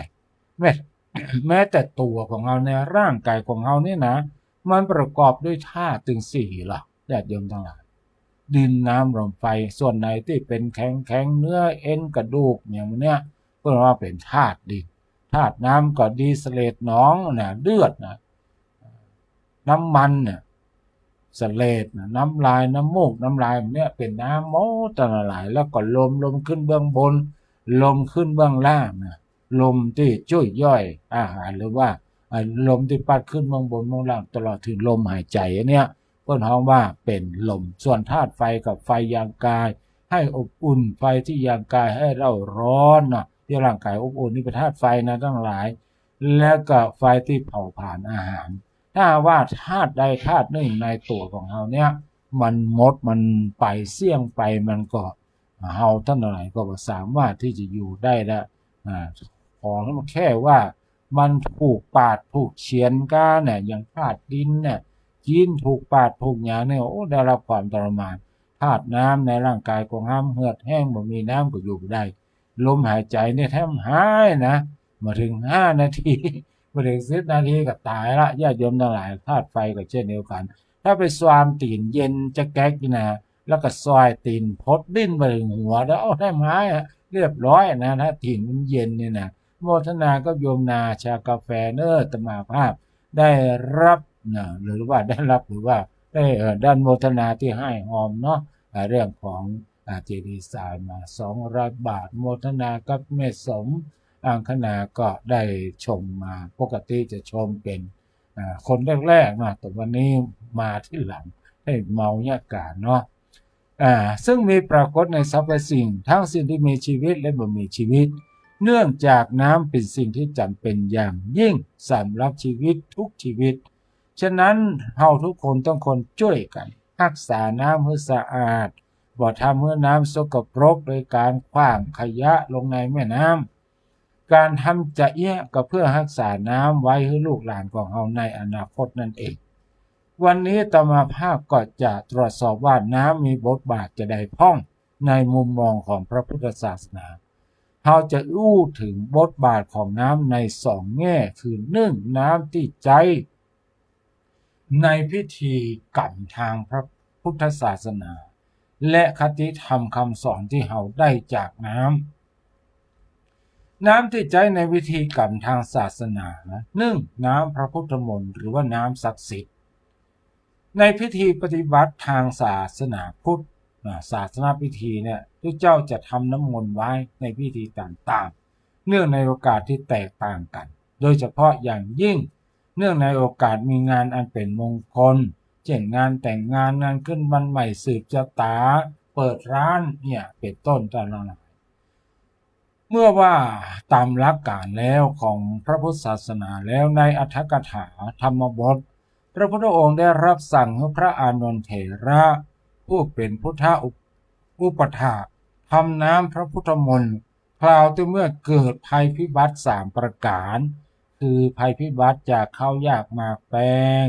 C: แม้แต่ตัวของเราในร่างกายของเราเนี่ยนะมันประกอบด้วยธาตุถึงสี่หรอกญาติโยมทั้งหลายดินน้ำลมไฟส่วนไหนที่เป็นแข็งเนื้อเอ็นกระดูกอย่างเนี้ยก็เรียกว่าเป็นธาตุดินธาตุน้ำก็ดีเสลดหนองเลือดน้ำมันเสลดน้ำลายน้ำมูกน้ำลายเนี่ยเป็นน้ำโมตละหลายแล้วก็ลมขึ้นเบื้องบนลมขึ้นเบื้องล่างลมที่ช่วยย่อยอาหารหรือว่าลมที่ปัดขึ้นเบื้องบนเบื้องล่างตลอดถึงลมหายใจเนี่ยเพิ่นฮ้องว่าเป็นลมส่วนธาตุไฟกับไฟยางกายให้อบอุ่นไฟที่ยางกายให้เราร้อนที่ร่างกายอบอุ่นนี่เป็นธาตุไฟนะทั้งหลายแล้วก็ไฟที่เผาผลาญอาหารถ้าว่าธาตุใดธาตุหนึ่งในตัวของเราเนี่ยมันหมดมันไปเสี่ยงไปมันก็เฮาท่านหลายก็บ่สามารถที่จะอยู่ได้แล้วขอมันแค่ว่ามันถูกปาดถูกเฉือนกันอย่างธาตุดินกินถูกปาดถูกหยังเนี่ยโอ้ได้รับความทรมานธาตุน้ำในร่างกายของเฮาเหือดแห้งบ่มีน้ำก็อยู่บ่ได้ลมหายใจเนี่ยแทบหายมาถึง5นาทีบ่ถึง10นาทีก็ตายละญาติโยมทั้งหลายธาตุไฟก็เช่นเดียวกันถ้าไปสวามตีนเย็นจะแก๊กแล้วก็ซอยตีนพดดิ้นไปถึงหัวแล้วเอาได้ไม้เรียบร้อยถ้าตีนมันเย็นเนี่ยโมทนาก็โยมนาชากาแฟอาตมาภาพได้รับหรือว่าได้รับหรือว่าได้ด้านโมทนาที่ให้หอมเนาะเรื่องของเจดีย์ทรายมา200 บาทโมทนากับแม่สมอังคณาก็ได้ชมมาปกติจะชมเป็นคนแรกๆแต่วันนี้มาที่หลังให้เมาญากาศเนาะซึ่งมีปรากฏในสรรพสิ่งทั้งสิ่งที่มีชีวิตและบ่มีชีวิตเนื่องจากน้ำเป็นสิ่งที่จำเป็นอย่างยิ่งสำหรับชีวิตทุกชีวิตฉะนั้นเราทุกคนต้องคนช่วยกันรักษาน้ำให้สะอาดบ่ทำให้น้ำสกปรกโดยการขว้างขยะลงในแม่น้ำการทำจะแยกก็เพื่อรักษาน้ำไว้ให้ลูกหลานของเราในอนาคตนั่นเองวันนี้อาตมาภาพก็จะตรวจสอบว่าน้ำมีบทบาทจะใดพ้องในมุมมองของพระพุทธศาสนาเราจะอู้ถึงบทบาทของน้ำใน2แง่คือ1น้ำที่ใจในพิธีกรรมทางพระพุทธศาสนาและคติธรรมคำสอนที่เราได้จากน้ำที่ใช้ในวิธีกรรมทางศาสนา1น้ำพระพุทธมนต์หรือว่าน้ำศักดิ์สิทธิ์ในพิธีปฏิบัติทางศาสนาพุทธศาสนาพิธีพระเจ้าจะทำน้ำมนต์ไว้ในพิธีต่างๆเนื่องในโอกาสที่แตกต่างกันโดยเฉพาะอย่างยิ่งเนื่องในโอกาสมีงานอันเป็นมงคลเช่นงานแต่งงานงานขึ้นบ้านใหม่สืบชะตาเปิดร้านเป็นต้นต่างๆเมื่อว่าตามหลักการแล้วของพระพุทธศาสนาแล้วในอรรถกถาธรรมบท พระพุทธองค์ได้รับสั่งให้พระอานนท์เถระผู้เป็นพุทธอุปถากทำน้ำพระพุทธมนต์คราวที่เมื่อเกิดภัยพิบัติ3ประการคือภัยพิบัติจากข้าวยากหมากแปลง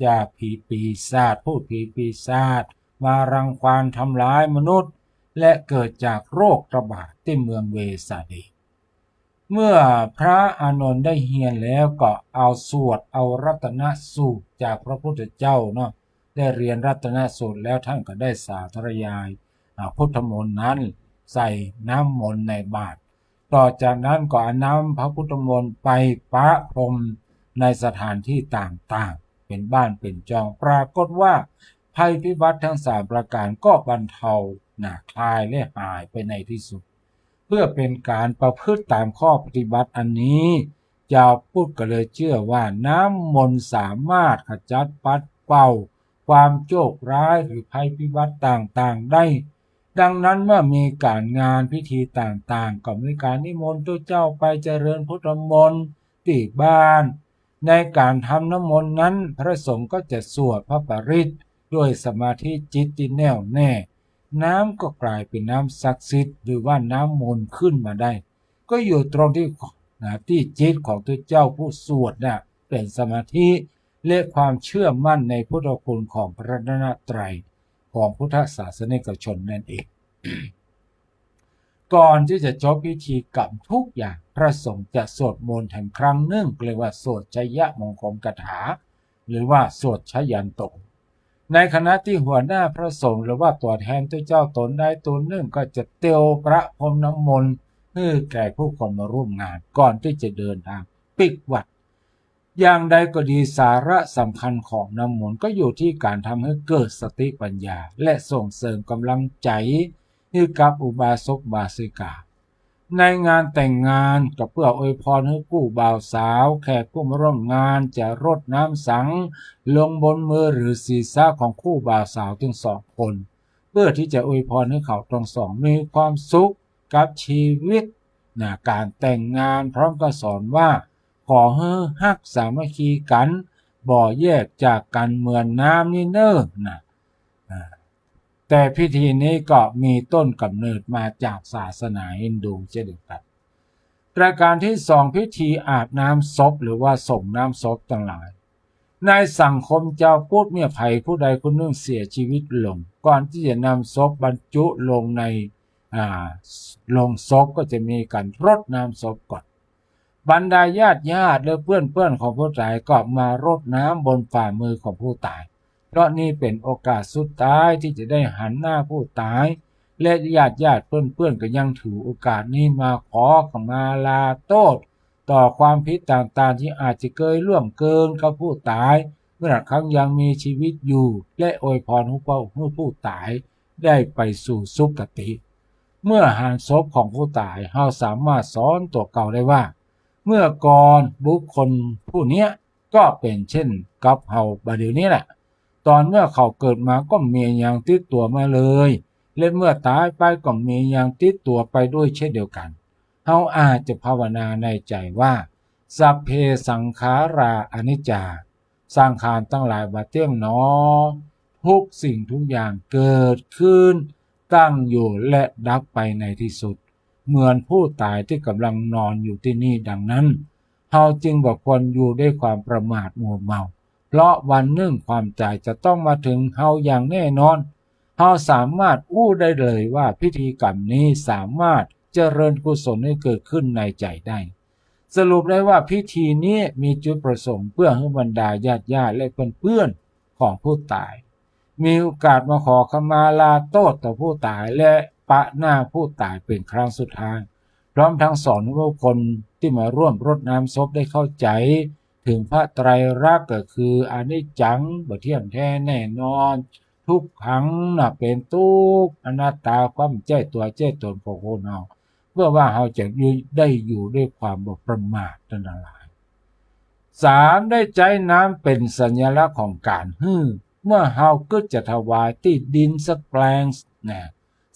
C: จากผีปีศาจพูดผีปีศาจมารังควานทำร้ายมนุษย์และเกิดจากโรคระบาดที่เมืองเวสาลีเมื่อพระอานนท์ได้เฮียนแล้วก็เอาสวดเอารัตนสูตรจากพระพุทธเจ้าเนาะได้เรียนรัตนสูตรแล้วท่านก็ได้สาธยายพุทธมนต์นั้นใส่น้ำมนต์ในบาตรต่อจากนั้นก็เอาน้ำพระพุทธมนต์ไปประพรมในสถานที่ต่างๆเป็นบ้านเป็นจองปรากฏว่าภัยพิบัติทั้ง3ประการก็บรรเทาคลายและหายไปในที่สุดเพื่อเป็นการประพฤติตามข้อปฏิบัติอันนี้เจ้าพุทธก็เลยเชื่อว่าน้ำมนต์สามารถขจัดปัดเป่าความโชคร้ายหรือภัยพิบัติต่างๆได้ดังนั้นเมื่อมีการงานพิธีต่างๆก็มีการนิมนต์ตัวเจ้าไปเจริญพุทธมนต์ที่บ้านในการทำน้ำมนต์นั้นพระสงฆ์ก็จะสวดพระปริตรด้วยสมาธิจิตที่แน่วแน่น้ำก็กลายเป็นน้ำศักดิ์สิทธิ์หรือว่าน้ำมนต์ขึ้นมาได้ก็อยู่ตรงที่จิตของตัวเจ้าผู้สวดเป็นสมาธิและความเชื่อมั่นในพุทธคุณของพระรัตนตรัยของพุทธศาสนิกชนนั่นเอง ก่อนที่จะจบพิธีกรรมทุกอย่างพระสงฆ์จะสวดมนต์แห่งครั้งหนึ่งเรียกว่าสวดชัยมงคลกถาหรือว่าสวดชยันโตในขณะที่หัวหน้าพระสงฆ์หรือว่าตัวแทนตัวเจ้าตนใดตนหนึ่งก็จะเตียวประพรมน้ำมนต์ให้แก่ผู้คนมาร่วมงานก่อนที่จะเดินทางปิกวัดอย่างใดก็ดีสาระสำคัญของน้ำมนต์ก็อยู่ที่การทำให้เกิดสติปัญญาและส่งเสริมกำลังใจให้กับอุบาสกบาสิกาในงานแต่งงานก็เพื่ออวยพรให้คู่บ่าวสาวแขกผู้มาร่วมงานจะรดน้ำสังลงบนมือหรือศีรษะของคู่บ่าวสาวทั้ง2 คนเพื่อที่จะอวยพรให้เขาทั้งสองมีความสุขกับชีวิตการแต่งงานพร้อมกับสอนว่าขอให้ฮักสามัคคีกันบ่แยกจากกันเหมือนน้ำนี่เน้อแต่พิธีนี้ก็มีต้นกำเนิดมาจากศาสนาฮินดูเช่นเดียวกันประการที่2พิธีอาบน้ำศพหรือว่าส่งน้ำศพต่างหลายในสังคมเจ้าพุทธเมื่อภัยผู้ใดคนหนึ่งเสียชีวิตลงก่อนที่จะนำศพบรรจุลงในลงศพก็จะมีการรดน้ำศพก่อนบรรดาญาติและเพื่อนของผู้ตายก็มารดน้ำบนฝ่ามือของผู้ตายเพราะนี่เป็นโอกาสสุดท้ายที่จะได้หันหน้าผู้ตายและญาติเพื่อนก็ยังถือโอกาสนี้มาขอขมาลาโทษต่อความผิดต่างๆที่อาจจะเคยล่วงเกินกับผู้ตายเมื่อครั้งยังมีชีวิตอยู่และอวยพรให้ผู้ตายได้ไปสู่สุคติเมื่อหันศพของผู้ตายเราสามารถสอนตัวเก่าได้ว่าเมื่อก่อนบุคคลผู้นี้ก็เป็นเช่นกับเฮาบัดเดี๋ยวนี้แหละตอนเมื่อเขาเกิดมาก็มีอย่างติดตัวมาเลยและเมื่อตายไปก็มีอย่างติดตัวไปด้วยเช่นเดียวกันเฮาอาจจะภาวนาในใจว่าสัพเพสังขาราอนิจจาสังขารทั้งหลายบัดเที่ยงหนอทุกสิ่งทุกอย่างเกิดขึ้นตั้งอยู่และดับไปในที่สุดเหมือนผู้ตายที่กำลังนอนอยู่ที่นี่ดังนั้นเฮาจึงบ่ควรอยู่ด้วยความประมาทมัวเมาเพราะวันหนึ่งความตายจะต้องมาถึงเฮาอย่างแน่นอนเฮาสามารถอู้ได้เลยว่าพิธีกรรมนี้สามารถเจริญกุศลให้เกิดขึ้นในใจได้สรุปได้ว่าพิธีนี้มีจุดประสงค์เพื่อให้บรรดาญาติและเพื่อนๆของผู้ตายมีโอกาสมาขอขมาลาโทษต่อผู้ตายและปะหน้าผู้ตายเป็นครั้งสุดท้ายพร้อมทั้งสอนให้ผู้คนที่มาร่วมรดน้ำศพได้เข้าใจถึงพระไตรลักษณ์ก็คืออนิจจังบ่เที่ยงแท้แน่นอนทุกขังเป็นทุกข์อนัตตาความแจ้ตัวแจ้ตนของคนเฮาเพื่อว่าเฮาจะได้อยู่ด้วยความบ่ประมาททั้งหลาย3ได้ใจน้ำเป็นสัญลักษณ์ของการเมื่อเฮาก็จะถวายที่ดินสักแปลง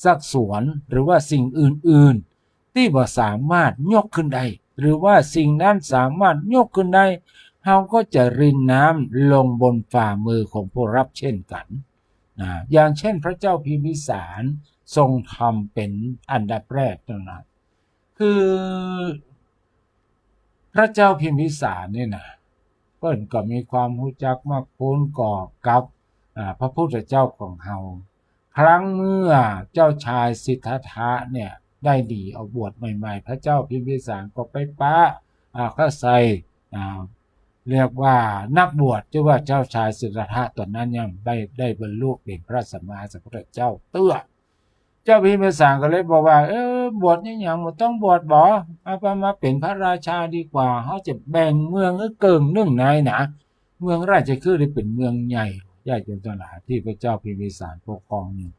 C: สักสวนหรือว่าสิ่งอื่นๆที่บ่สามารถยกขึ้นได้หรือว่าสิ่งนั้นสามารถยกขึ้นได้ เราก็จะรินน้ำลงบนฝ่ามือของผู้รับเช่นกันอย่างเช่นพระเจ้าพิมพิสารทรงทำเป็นอันดับแรกนะคือพระเจ้าพิมพิสารนี่นะเพิ่นก็มีความรู้จักมักคุ้นก่อกับพระพุทธเจ้าของเฮาครั้งเมื่อเจ้าชายสิทธัตถะเนี่ยได้ดีเอาบวชใหม่ๆพระเจ้าพิมพิสารก็ไปป้าก็ใส่เรียกว่านักบวชชื่อว่าเจ้าชายสิทธัตถะตอนนั้นยังได้บรรลุเป็นพระสัมมาสัมพุทธเจ้าเตื้อเจ้าพิมพิสารก็เลยบอกว่าบวชนี่อย่างบ่ต้องบวชบ่เอามาเป็นพระราชาดีกว่าเฮาจะแบ่งเมืองเกิงหนึ่งในนะเมืองราชคฤห์ได้เป็นเมืองใหญ่ญาติโยมทั้งหลายที่พระเจ้าพิมพิสารปกครองนี่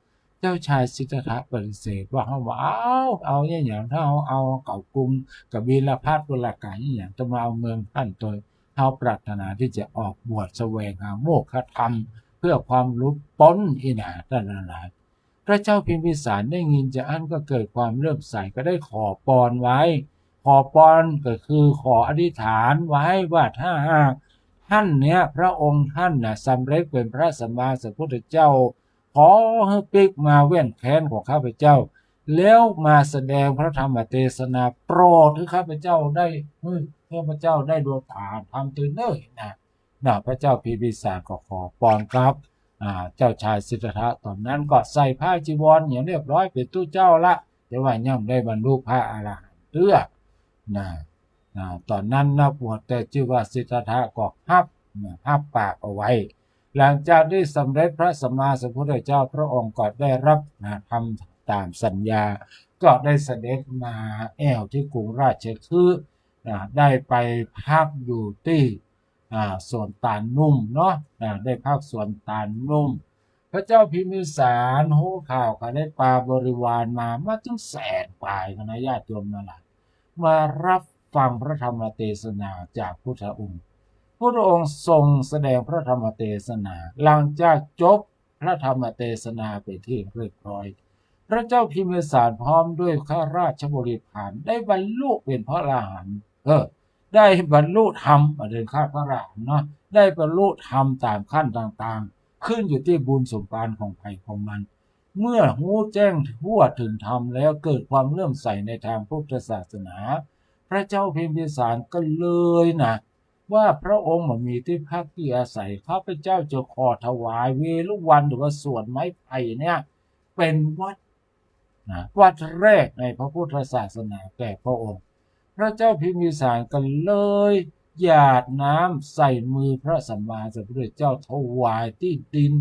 C: เจ้าชายสิทธัตถะปฏิเสธว่าเฮาว่าเอาอย่างถ้าเอาเก่ากรุงกับวีรพัฒน์วรากายอย่างจะมาเอาเมืองท่านตัวเฮาปรารถนาที่จะออกบวชแสวงหาโมฆะธรรมเพื่อความรู้พ้นอีหนาท่านหลายพระเจ้าพิมพิสารได้ยินจากอันก็เกิดความเลื่อมใสก็ได้ขอปอนไว้ขอปอนก็คือขออธิษฐานไว้ว่าถ้าหากท่านเนี่ยพระองค์ท่านน่ะสำเร็จเป็นพระสัมมาสัมพุทธเจ้าขอให้ปิกมาเว้นแค้นของข้าพเจ้าแล้วมาแสดงพระธรรมเทศนาโปรดให้ข้าพเจ้าได้ข้าพเจ้าได้ดวงตาทำตื่นเน้อนะพระเจ้าพิมพิสารก็ขอปอนครับเจ้าชายสิทธัตถะตอนนั้นก็ใส่ผ้าจีวรอย่างเรียบร้อยเป็นตู้เจ้าละแต่ว่าย่อมได้บรรลุพระอรหันต์เตื้อตอนนั้นนักบวชแต่ชื่อว่าสิทธัตถะก็ฮับปากเอาไว้หลังจากได้สำเร็จพระสัมมาสัมพุทธเจ้าพระองค์ก็ได้รับทำตามสัญญาก็ได้เสด็จมาที่กรุงราชคฤห์ได้ไปพักอยู่ที่ส่วนตาลนุ่มเนาะได้พักส่วนตาลนุ่มพระเจ้าพิมพิสารหูข่าวก็ได้ปาบริวารมาถึงแสนปลายคณะญาติโยมนั่นแหละมารับฟังพระธรรมเทศนาจากพุทธองค์พระองค์ทรงแสดงพระธรรมเทศนาหลังจากจบพระธรรมเทศนาไปที่เรียบร้อยพระเจ้าพิมพิสารพร้อมด้วยข้าราชบริพารได้บรรลุเป็นพระอรหันต์ได้บรรลุธรรมเดินข้าพระอรหันต์เนาะได้บรรลุธรรมตามขั้นต่างๆขึ้นอยู่ที่บุญสมภารของใครของมันเมื่อหูแจ้งทั่วถึงธรรมแล้วเกิดความเลื่อมใสในทางพุทธศาสนาพระเจ้าพิมพิสารก็เลยว่าพระองค์มีที่พักที่อาศัยข้าพเจ้าจะขอถวายเวรุวันหรือว่าสวนไม้ไผ่เนี่ยเป็นวัดแรกในพระพุทธศาสนาแก่พระองค์พระเจ้าพิมพิสารก็เลยหยาดน้ำใส่มือพระสัมมาสัมพุทธเจ้าถวายที่ดิน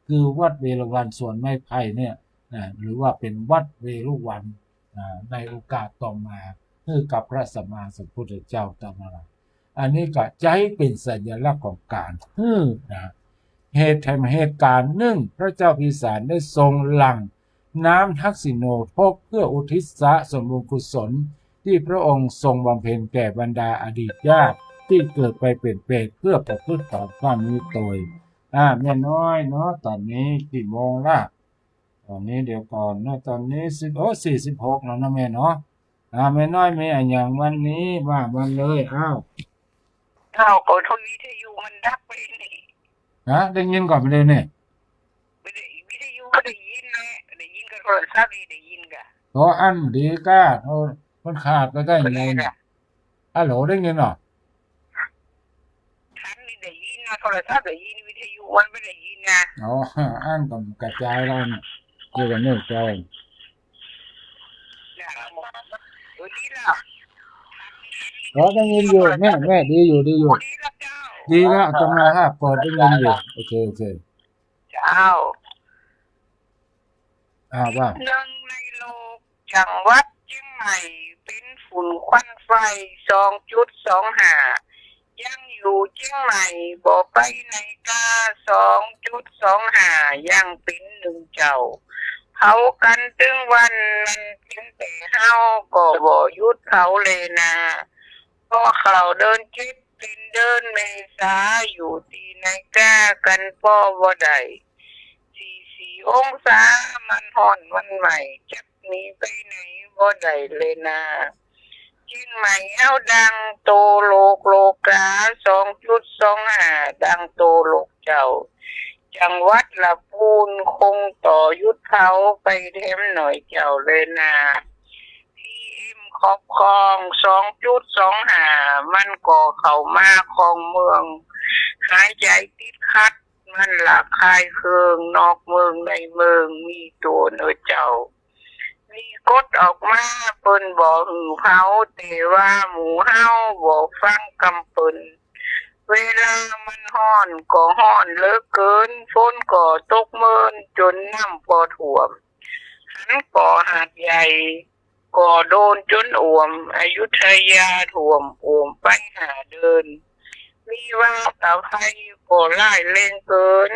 C: คือวัดเวรุวันสวนไม้ไผ่เนี่ยหรือว่าเป็นวัดเวรุวันในโอกาสต่อมาคือกับพระสัมมาสัมพุทธเจ้าตามมาอันนี้ก็จะให้เป็นสัญลักษณ์ของการเหตุการณ์หนึ่งพระเจ้าพิมพิสารได้ทรงหลั่งน้ำทักษิโนทกเพื่ออุทิศส่วนบุญกุศลที่พระองค์ทรงบำเพ็ญแก่บรรดาอดีตญาติที่เกิดไปเป็นเปรตเพื่อประพฤติต่อความมีตนแม่น้อยเนาะตอนนี้กี่โมงละตอนนี้เดี๋ยวก่อนนะตอนนี้46แล้วนะแม่เนาะแม่น้อยมีอะไรอย่างวันนี้ว่ามันเลย
D: ก็วิทยุมันดับไปนี่
C: ได้ยินก่อนไปเลยเนี่ย
D: ไม่ได้วิทยุไม่ได้ยินนะได้ยินก็โทรศัพท์ได้ยินกะ
C: อันดีก้ามันขาดก็ได้ยังไงเนี่ยฮัลโหลได้ยินเหรอ
D: ฉันนี่ได้ยินนะโทรศัพท์ได้ยินวิทยุมันไม่ได้ยินนะ
C: อันก็กระจายแล้วเกี่ยวกับเนื้อใจ
D: ดีแล้ว
C: ได้ยินอยู่แม่ดีอยู่ดีแล้วจะมาเปิดได้ยินอยู่โอเค
D: เจ้า
C: ว่า
D: หนึ่งในโลกจังหวัดเชียงใหม่เป็นฝุ่นควันไฟ 2.25 ยังอยู่เชียงใหม่บ่ไปไหนกา 2.25 ยังเป็นหนึ่งเจ้าเผากันตึงวันมันเป็นแต่เฮาก็บ่หยุดเผาเลยนะพอเขาเดินคิดเป็นเดินเมษาอยู่ที่ไหนกากันพ่อบ่ได้44 องศามันฮ้อนวันใหม่จักหนีไปไหนบ่ได้เลยนะ จิ้นใหม่เอาดังโตโลกโลกา2.25ดังโตโลกเจ้าจังหวัดละปูนคงต่อยุดเขาไปเทมหน่อยเจ้าเลยนะพีเอ็มครอบครอง2.25มันก่อเข้ามาของเมืองหายใจติดขัดมันละคายเคืองนอกเมืองในเมืองมีตัวเนอเจ้ามีกฎออกมาเปิ้นบอกหือเผาแต่ว่าหมูเฮาบอกฟังกำเปิ้นเวลามันฮ้อนก็ฮ้อนเหลือเกินฝนก็ตกเมินจนน้ำก็ท่วมหันก่อหาดใหญ่ก็โดนจนอ่วมอยุธยาท่วมโอมไปหาเดินมีว่าตะไคร้ก็ไล่เล่งเกิน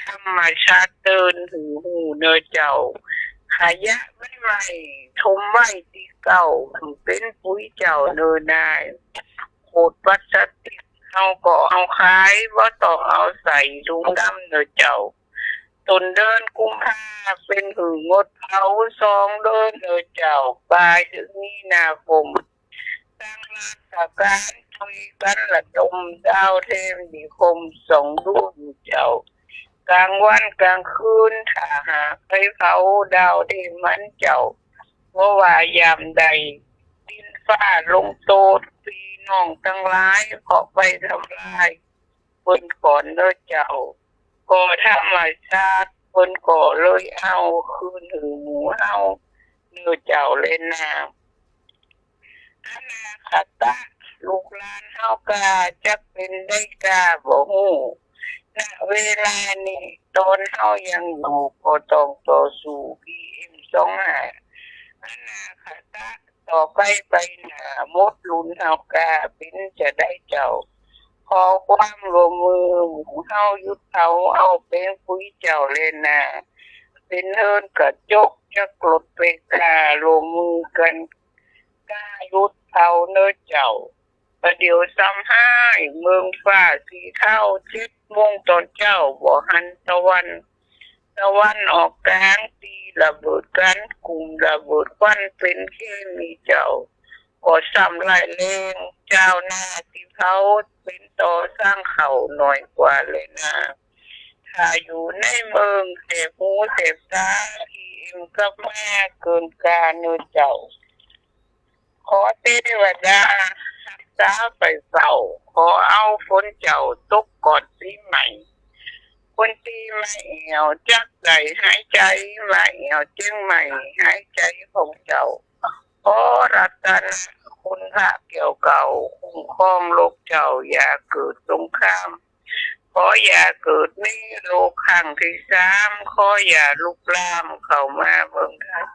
D: ธรรมชาติเดินหูหูเนอเจ้าขยะไม่ไหวทมไว้ตีเก่าถึงเป็นปุ๋ยเจ้าเนอนายโคตรพลาสติกเอาก็เอาขายว่าต้องเอาใส่ถุงดำเนอเจ้าตนเดินกุมภาเป็นหืองดเผา2เดินเนอเจ้าปลายถึงมีนาคมตั้งราชการช่วยกันระดมดาวเทมนิคม2ดวงเจ้ากลางวันกลางคืนถ้าหากไปเผาดาวเทมมันเจ้าว่ายามใดดินฟ้าลงโตดพี่น้องทั้งหลายเพาะไปทำลายเพิ่นก่อนเด้อเจ้าก็ธรรมชาติเพิ่นก็เลยเอาคืนหือหมูเฮาเนื้อเจ้าเล่นน้ำอนาคตะลูกหลานเฮากาจักเป็นได้กาบ่ฮู้ณเวลานี้ตอนเฮายังอยู่ก็ต้องต่อสู้ PM25อนาคตะต่อไปหน้าหมดรุ่นเฮากาเป็นจะได้เจ้าขอความร่วมมือหมู่เฮายุดเขาเอาเป็นปุ๋ยเจ้าเล่นนาเป็นเฮินกระจกจะกลดไปการ่วมมือกันกายุดเขาเนื้อเจ้าประเดี๋ยวซ้ำให้เมืองฟ้าสีเท่า7 โมงตอนเจ้าบ่หันตะวันออกกลางตีระเบิดกันกลุ่มระเบิดควันเป็นเคมีเจ้าก็ซ้ำลายเลงเจ้าหน้าที่เขาเป็นต่อสร้างเขาหน่อยกว่าเลยนะถ้าอยู่ในเมืองเสพหูเสพตาที่เอ็มกับแม่เกินการเนื้อเจ้าขอเทวดารักษาไปเศร้าขอเอาฝนเจ้าตกก่อนปีใหม่คนที่ไม่เหี่ยวจักใจหายใจไม่เหี่ยวจึงไม่หายใจของเจ้าขอรัตนะคุณพระเกี่ยวเก่าคุ้มครองโลกเจ้าอย่าเกิดสงครามขออย่าเกิดนี้โลกครั้งที่3ขออย่าลุกลามเข้ามาเมืองไทย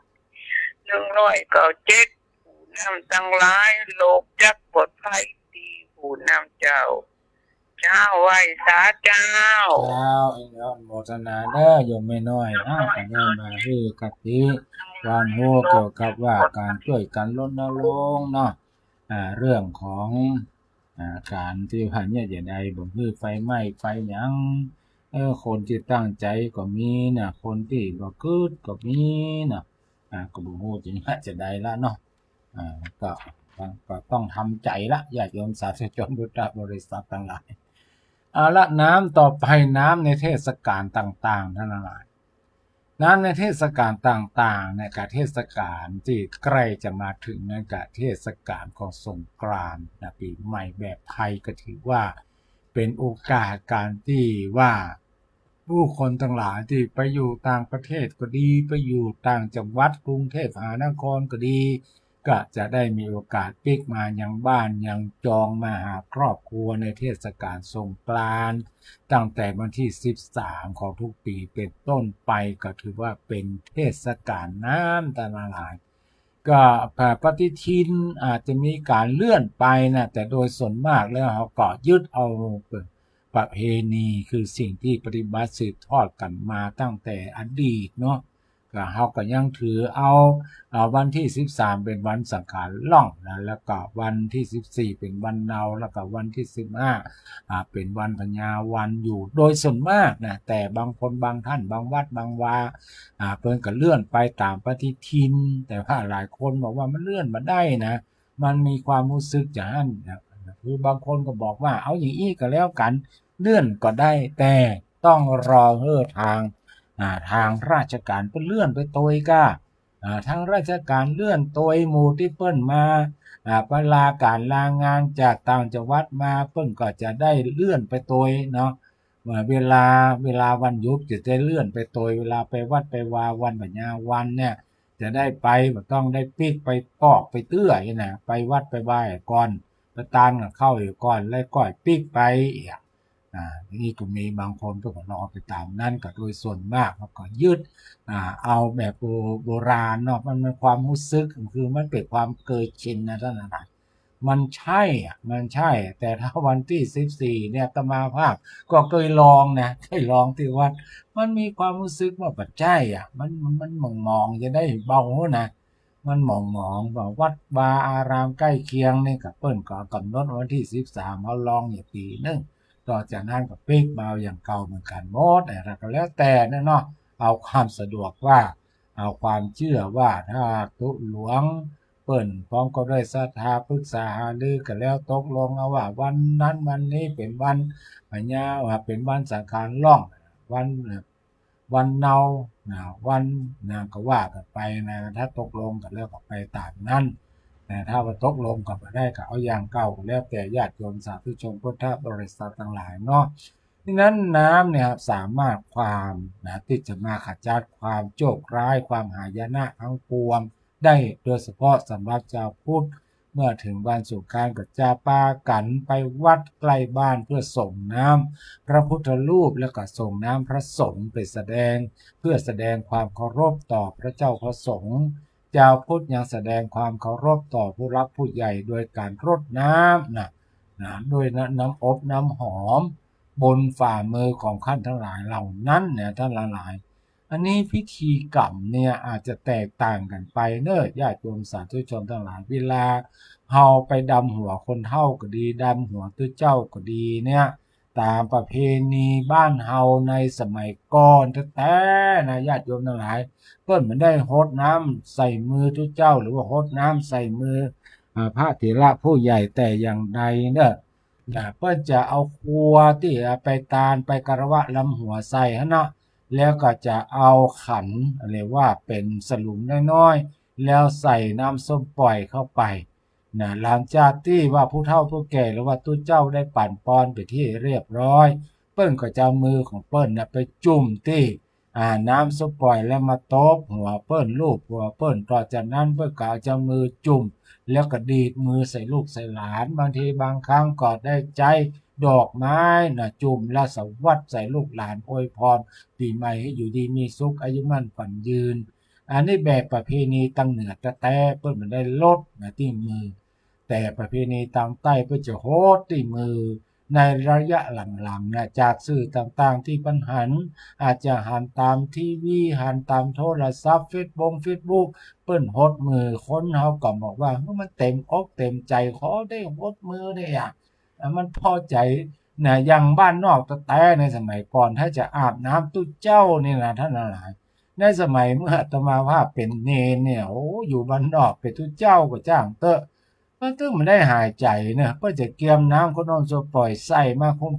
D: 197ผู้นำทั้งหลายโลกจักปลอดภัยดีผู้นำเจ้าเจ้าไหว้สาเจ้า
C: เจ้าเองอนุโมทนาเด้อโยมไม่น้อยขอได้มาฮือกับที่ความรู้เกี่ยวกับว่าการช่วยกันรณรงค์เนาะเรื่องของการที่ว่าเนี่ยอย่าใดบ่ฮือไฟไหม้ไฟหยังคนที่ตั้งใจก็มีนะคนที่บ่กึดก็มีนะก็บ่ฮู้จะใดละเนาะก็ต้องทำใจละญาติโยมสาธุชนพุทธบริษัททั้งหลายเอาละน้ำต่อไปน้ำในเทศกาลต่างๆทั้งหลายน้ำในเทศกาลต่างๆในการเทศกาลที่ใกล้จะมาถึงในการเทศกาลของสงกรานต์ปีใหม่แบบไทยก็ถือว่าเป็นโอกาสการที่ว่าผู้คนทั้งหลายที่ไปอยู่ต่างประเทศก็ดีไปอยู่ต่างจังหวัดกรุงเทพมหานครก็ดีก็จะได้มีโอกาสปิกมายังบ้านยังจองมาหาครอบครัวในเทศกาลสงกรานต์ตั้งแต่วันที่13ของทุกปีเป็นต้นไปก็ถือว่าเป็นเทศกาลน้ำตาหลายก็ปฏิทินอาจจะมีการเลื่อนไปนะแต่โดยส่วนมากแล้วเขาก็ยึดเอาประเพณีคือสิ่งที่ปฏิบัติสืบทอดกันมาตั้งแต่อดีตเนาะก็เขาก็ยังถือเอาวันที่13เป็นวันสังขารล่องนะแล้วก็วันที่14เป็นวันเนาแล้วก็วันที่15เป็นวันพญาวันอยู่โดยส่วนมากนะแต่บางคนบางท่านบางวัดบางวาเพิ่นก็เลื่อนไปตามปฏิทินแต่ว่าหลายคนบอกว่ามันเลื่อนมาได้นะ มันมีความรู้สึกอย่างนั้นคือบางคนก็บอกว่าเอาอย่างอี้ก็แล้วกันเลื่อนก็ได้แต่ต้องรอทางราชการเลื่อนไปตัวก็ทางราชการเลื่อนตัวหมู่ที่เปิ้นมาลาการลางานจากต่างจังหวัดมาเปิ้นก็จะได้เลื่อนไปตัวเนาะเวลาวันหยุดจะได้เลื่อนไปตัวเวลาไปวัดไปวาวันปัญญาวันเนี่ยจะได้ไปบ่ต้องได้ปิกไปปอกไปเตื้อยนะไปวัดไปไหว้ก่อนประตานกับเข้าอยู่ก่อนแล้วก็ปิกไปนี่ก็มีบางคนก็รอไปตามนั่นก็โดยส่วนมากเขาก็ยึดเอาแบบโบราณเนาะมันเป็นความรู้สึกคือมันเป็นความเคยชินนะท่านนะมันใช่แต่ถ้าวันที่14เนี่ยอาตมาภาพก็เคยลองที่วัดมันมีความรู้สึกว่าปัจจัยมันมองจะได้เบานะมันมองว่าวัดวาอารามใกล้เคียงนี่กับเปิ้นก็กำหนดวันที่13เอาลองอย่างปีนึงต่อจากนั้นก็ปิกมาอย่างเก่าเหมือนกันหมดแต่ก็แล้วแต่เนาะเอาความสะดวกว่าเอาความเชื่อว่าถ้าตุหลวงเปิ้นพร้อมก็ได้ศรัทธาปรึกษาหารือกันแล้วตกลงเอาว่าวันนั้นวันนี้เป็นวันปัญญาว่าเป็นวันสังขารล่องวันเนาวันก็ว่ากันไปนะถ้าตกลงกันแล้วก็ไปตามนั้นแต่ถ้าว่าตกลงกันไม่ได้ก็เอาอย่างเก่าแล้วแต่ญาติโยมสาธุชนพุทธบริษัททั้งหลายเนาะดังนั้นน้ำเนี่ยสามารถความที่จะมาขจัดความโชคร้ายความหายนะทั้งปวงได้โดยเฉพาะสำหรับชาวพุทธเมื่อถึงวันสงกรานต์ก็จะปากันไปวัดใกล้บ้านเพื่อส่งน้ำพระพุทธรูปแล้วก็ส่งน้ำพระสงฆ์ไปแสดงเพื่อแสดงความเคารพต่อพระเจ้าพระสงฆ์ชาวพุทธยังแสดงความเคารพต่อผู้รักผู้ใหญ่โดยการรดน้ำโดยน้ำอบน้ำหอมบนฝ่ามือของท่านทั้งหลายเหล่านั้นเนี่ยท่านหลายอันนี้พิธีกรรมเนี่ยอาจจะแตกต่างกันไปเนอะญาติโยมสาธุชนทั้งหลายเวลาเฮาไปดำหัวคนเฒ่าก็ดีดำหัวตัวเจ้าก็ดีเนี่ยตามประเพณีบ้านเฮาในสมัยก่อนแท้ๆนะญาติโยมทั้งหลายเพิ่นไม่ได้รดน้ำใส่มือตัวเจ้าหรือว่ารดน้ำใส่มือพระเถระผู้ใหญ่แต่อย่างใดเนอะเพิ่นจะเอาครัวที่ไปตาลไปกระวะลำหัวใส่ฮะเนาะแล้วก็จะเอาขันเรียกว่าเป็นสลุมน้อยๆแล้วใส่น้ำส้มปล่อยเข้าไปหลังจากที่ว่าผู้เฒ่าผู้แก่หรือว่าตู้เจ้าได้ปั่นปอนไปที่เรียบร้อยเปิ้นก็จะมือของเปิ้นไปจุ่มที่น้ำส้มปล่อยแล้วมาตบหัวเปิ้นลูบหัวเปิ้นต่อจากนั้นเปิ้นก็จะมือจุ่มแล้วก็ดีดมือใส่ลูกใส่หลานบางทีบางครั้งก็ได้ใจดอกไม้จุ่มและสวัสดิ์ใส่ลูกหลานอวยพรปีใหม่ให้อยู่ดีมีสุขอายุมั่นขวัญยืนอันนี้แบบประเพณีตั้งเหนือแต่เปิ้นมันได้ลดที่มือแต่ประเพณีตามใต้เพื่อจะโฮดที่มือในระยะหลังๆจากสื่อต่างๆที่ปัญหาอาจจะหันตามทีวีหันตามโทรศัพท์เฟซบุ๊กเปิ้นโฮดมือคนเฮาก็บอกว่ามันเต็มอกเต็มใจขอได้โฮดมือได้มันพอใจอย่างบ้านนอกแต่ในสมัยก่อนถ้าจะอาบน้ำตู้เจ้านี่นะท่านหลายในสมัยเมื่ออาตมาภาพเป็นเนรเนี่ยอยู่บ้านนอกเป็นตู้เจ้าก็จ้างเตอะมันถึงมันได้หายใจเนี่ยก็จะเกียมน้ำคนนอนโซปล่อยใส่มาคน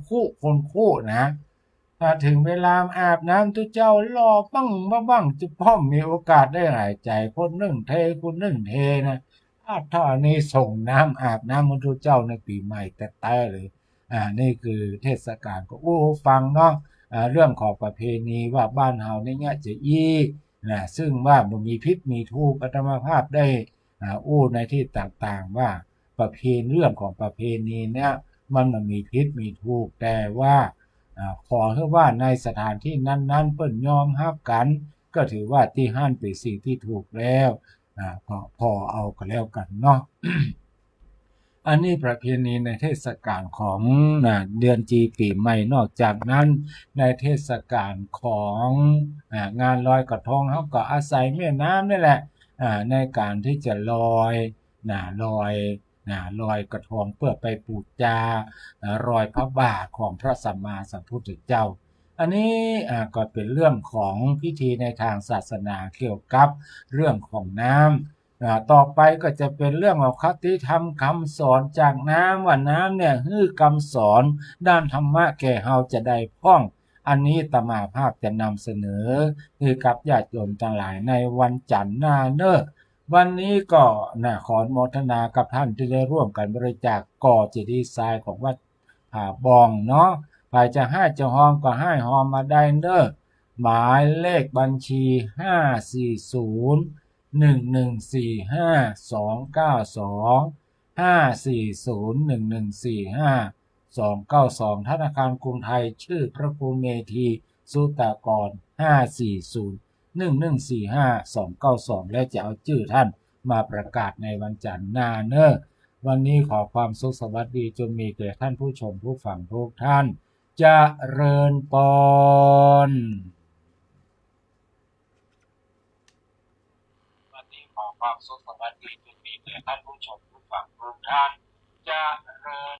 C: คู่นะถ้าถึงเวลาอาบน้ำตู้เจ้ารอบ้างจะพ่อมมีโอกาสได้หายใจคนหนึ่งเทคนหนึ่งเทนะถ้านี้ส่งน้ำอาบน้ำมันตู้เจ้าในปีใหม่แต่เลยนี่คือเทศกาลก็ฟังเนาะเรื่องของประเพณีว่าบ้านเฮาเนี่ยจะซึ่งว่ามันมีพิษมีทุกข์อาตมาภาพได้ในที่ต่างๆว่าเรื่องของประเพณีเนี่ยมันมีพิษมีทุกข์แต่ว่าขอให้ว่าในสถานที่นั้นๆเปิ้นยอมรับกันก็ถือว่าที่หั่นเป็นสิ่งที่ถูกแล้วก็พอเอาก็แล้วกันเนาะ อันนี้ประเพณีในเทศกาลของเดือนจีปีใหม่นอกจากนั้นในเทศกาลของงานลอยกระทงเขาก็อาศัยแม่น้ำนี่แหละในการที่จะลอยกระทงเพื่อไปปูชารอยพระบาทของพระสัมมาสัมพุทธเจ้าอันนี้ก็เป็นเรื่องของพิธีในทางศาสนาเกี่ยวกับเรื่องของน้ำ ต่อไปก็จะเป็นเรื่องของคติธรรมคำสอนจากน้ำว่าน้ำเนี่ยคือคำสอนด้านธรรมะแก่เฮาจะได้พ้องอันนี้ตมาภาพจะนำเสนอคือกับญาติโยมทั้งหลายในวันจันทร์หน้าเนอะวันนี้ก็ขออนุโมทนากับท่านที่ได้ร่วมกันบริจาคก่อเจดีย์ทรายของวัดบองเนาะใครจะให้จะหอมก็ให้หอมมาได้เนอะหมายเลขบัญชี54011452542 ธนาคารกรุงไทยชื่อพระครูเมธีสุตากร540114522และจะเอาชื่อท่านมาประกาศในวันจันทร์หน้าเนอะวันนี้ขอความสุขสวัสดีจงมีแก่ท่านผู้ชมผู้ฟังทุกท่านเจริญพรวันนี้ขอความสุขสวัสดีจงมีแก่ท่านผู้ชมผู้ฟังทุกท่านเจริญ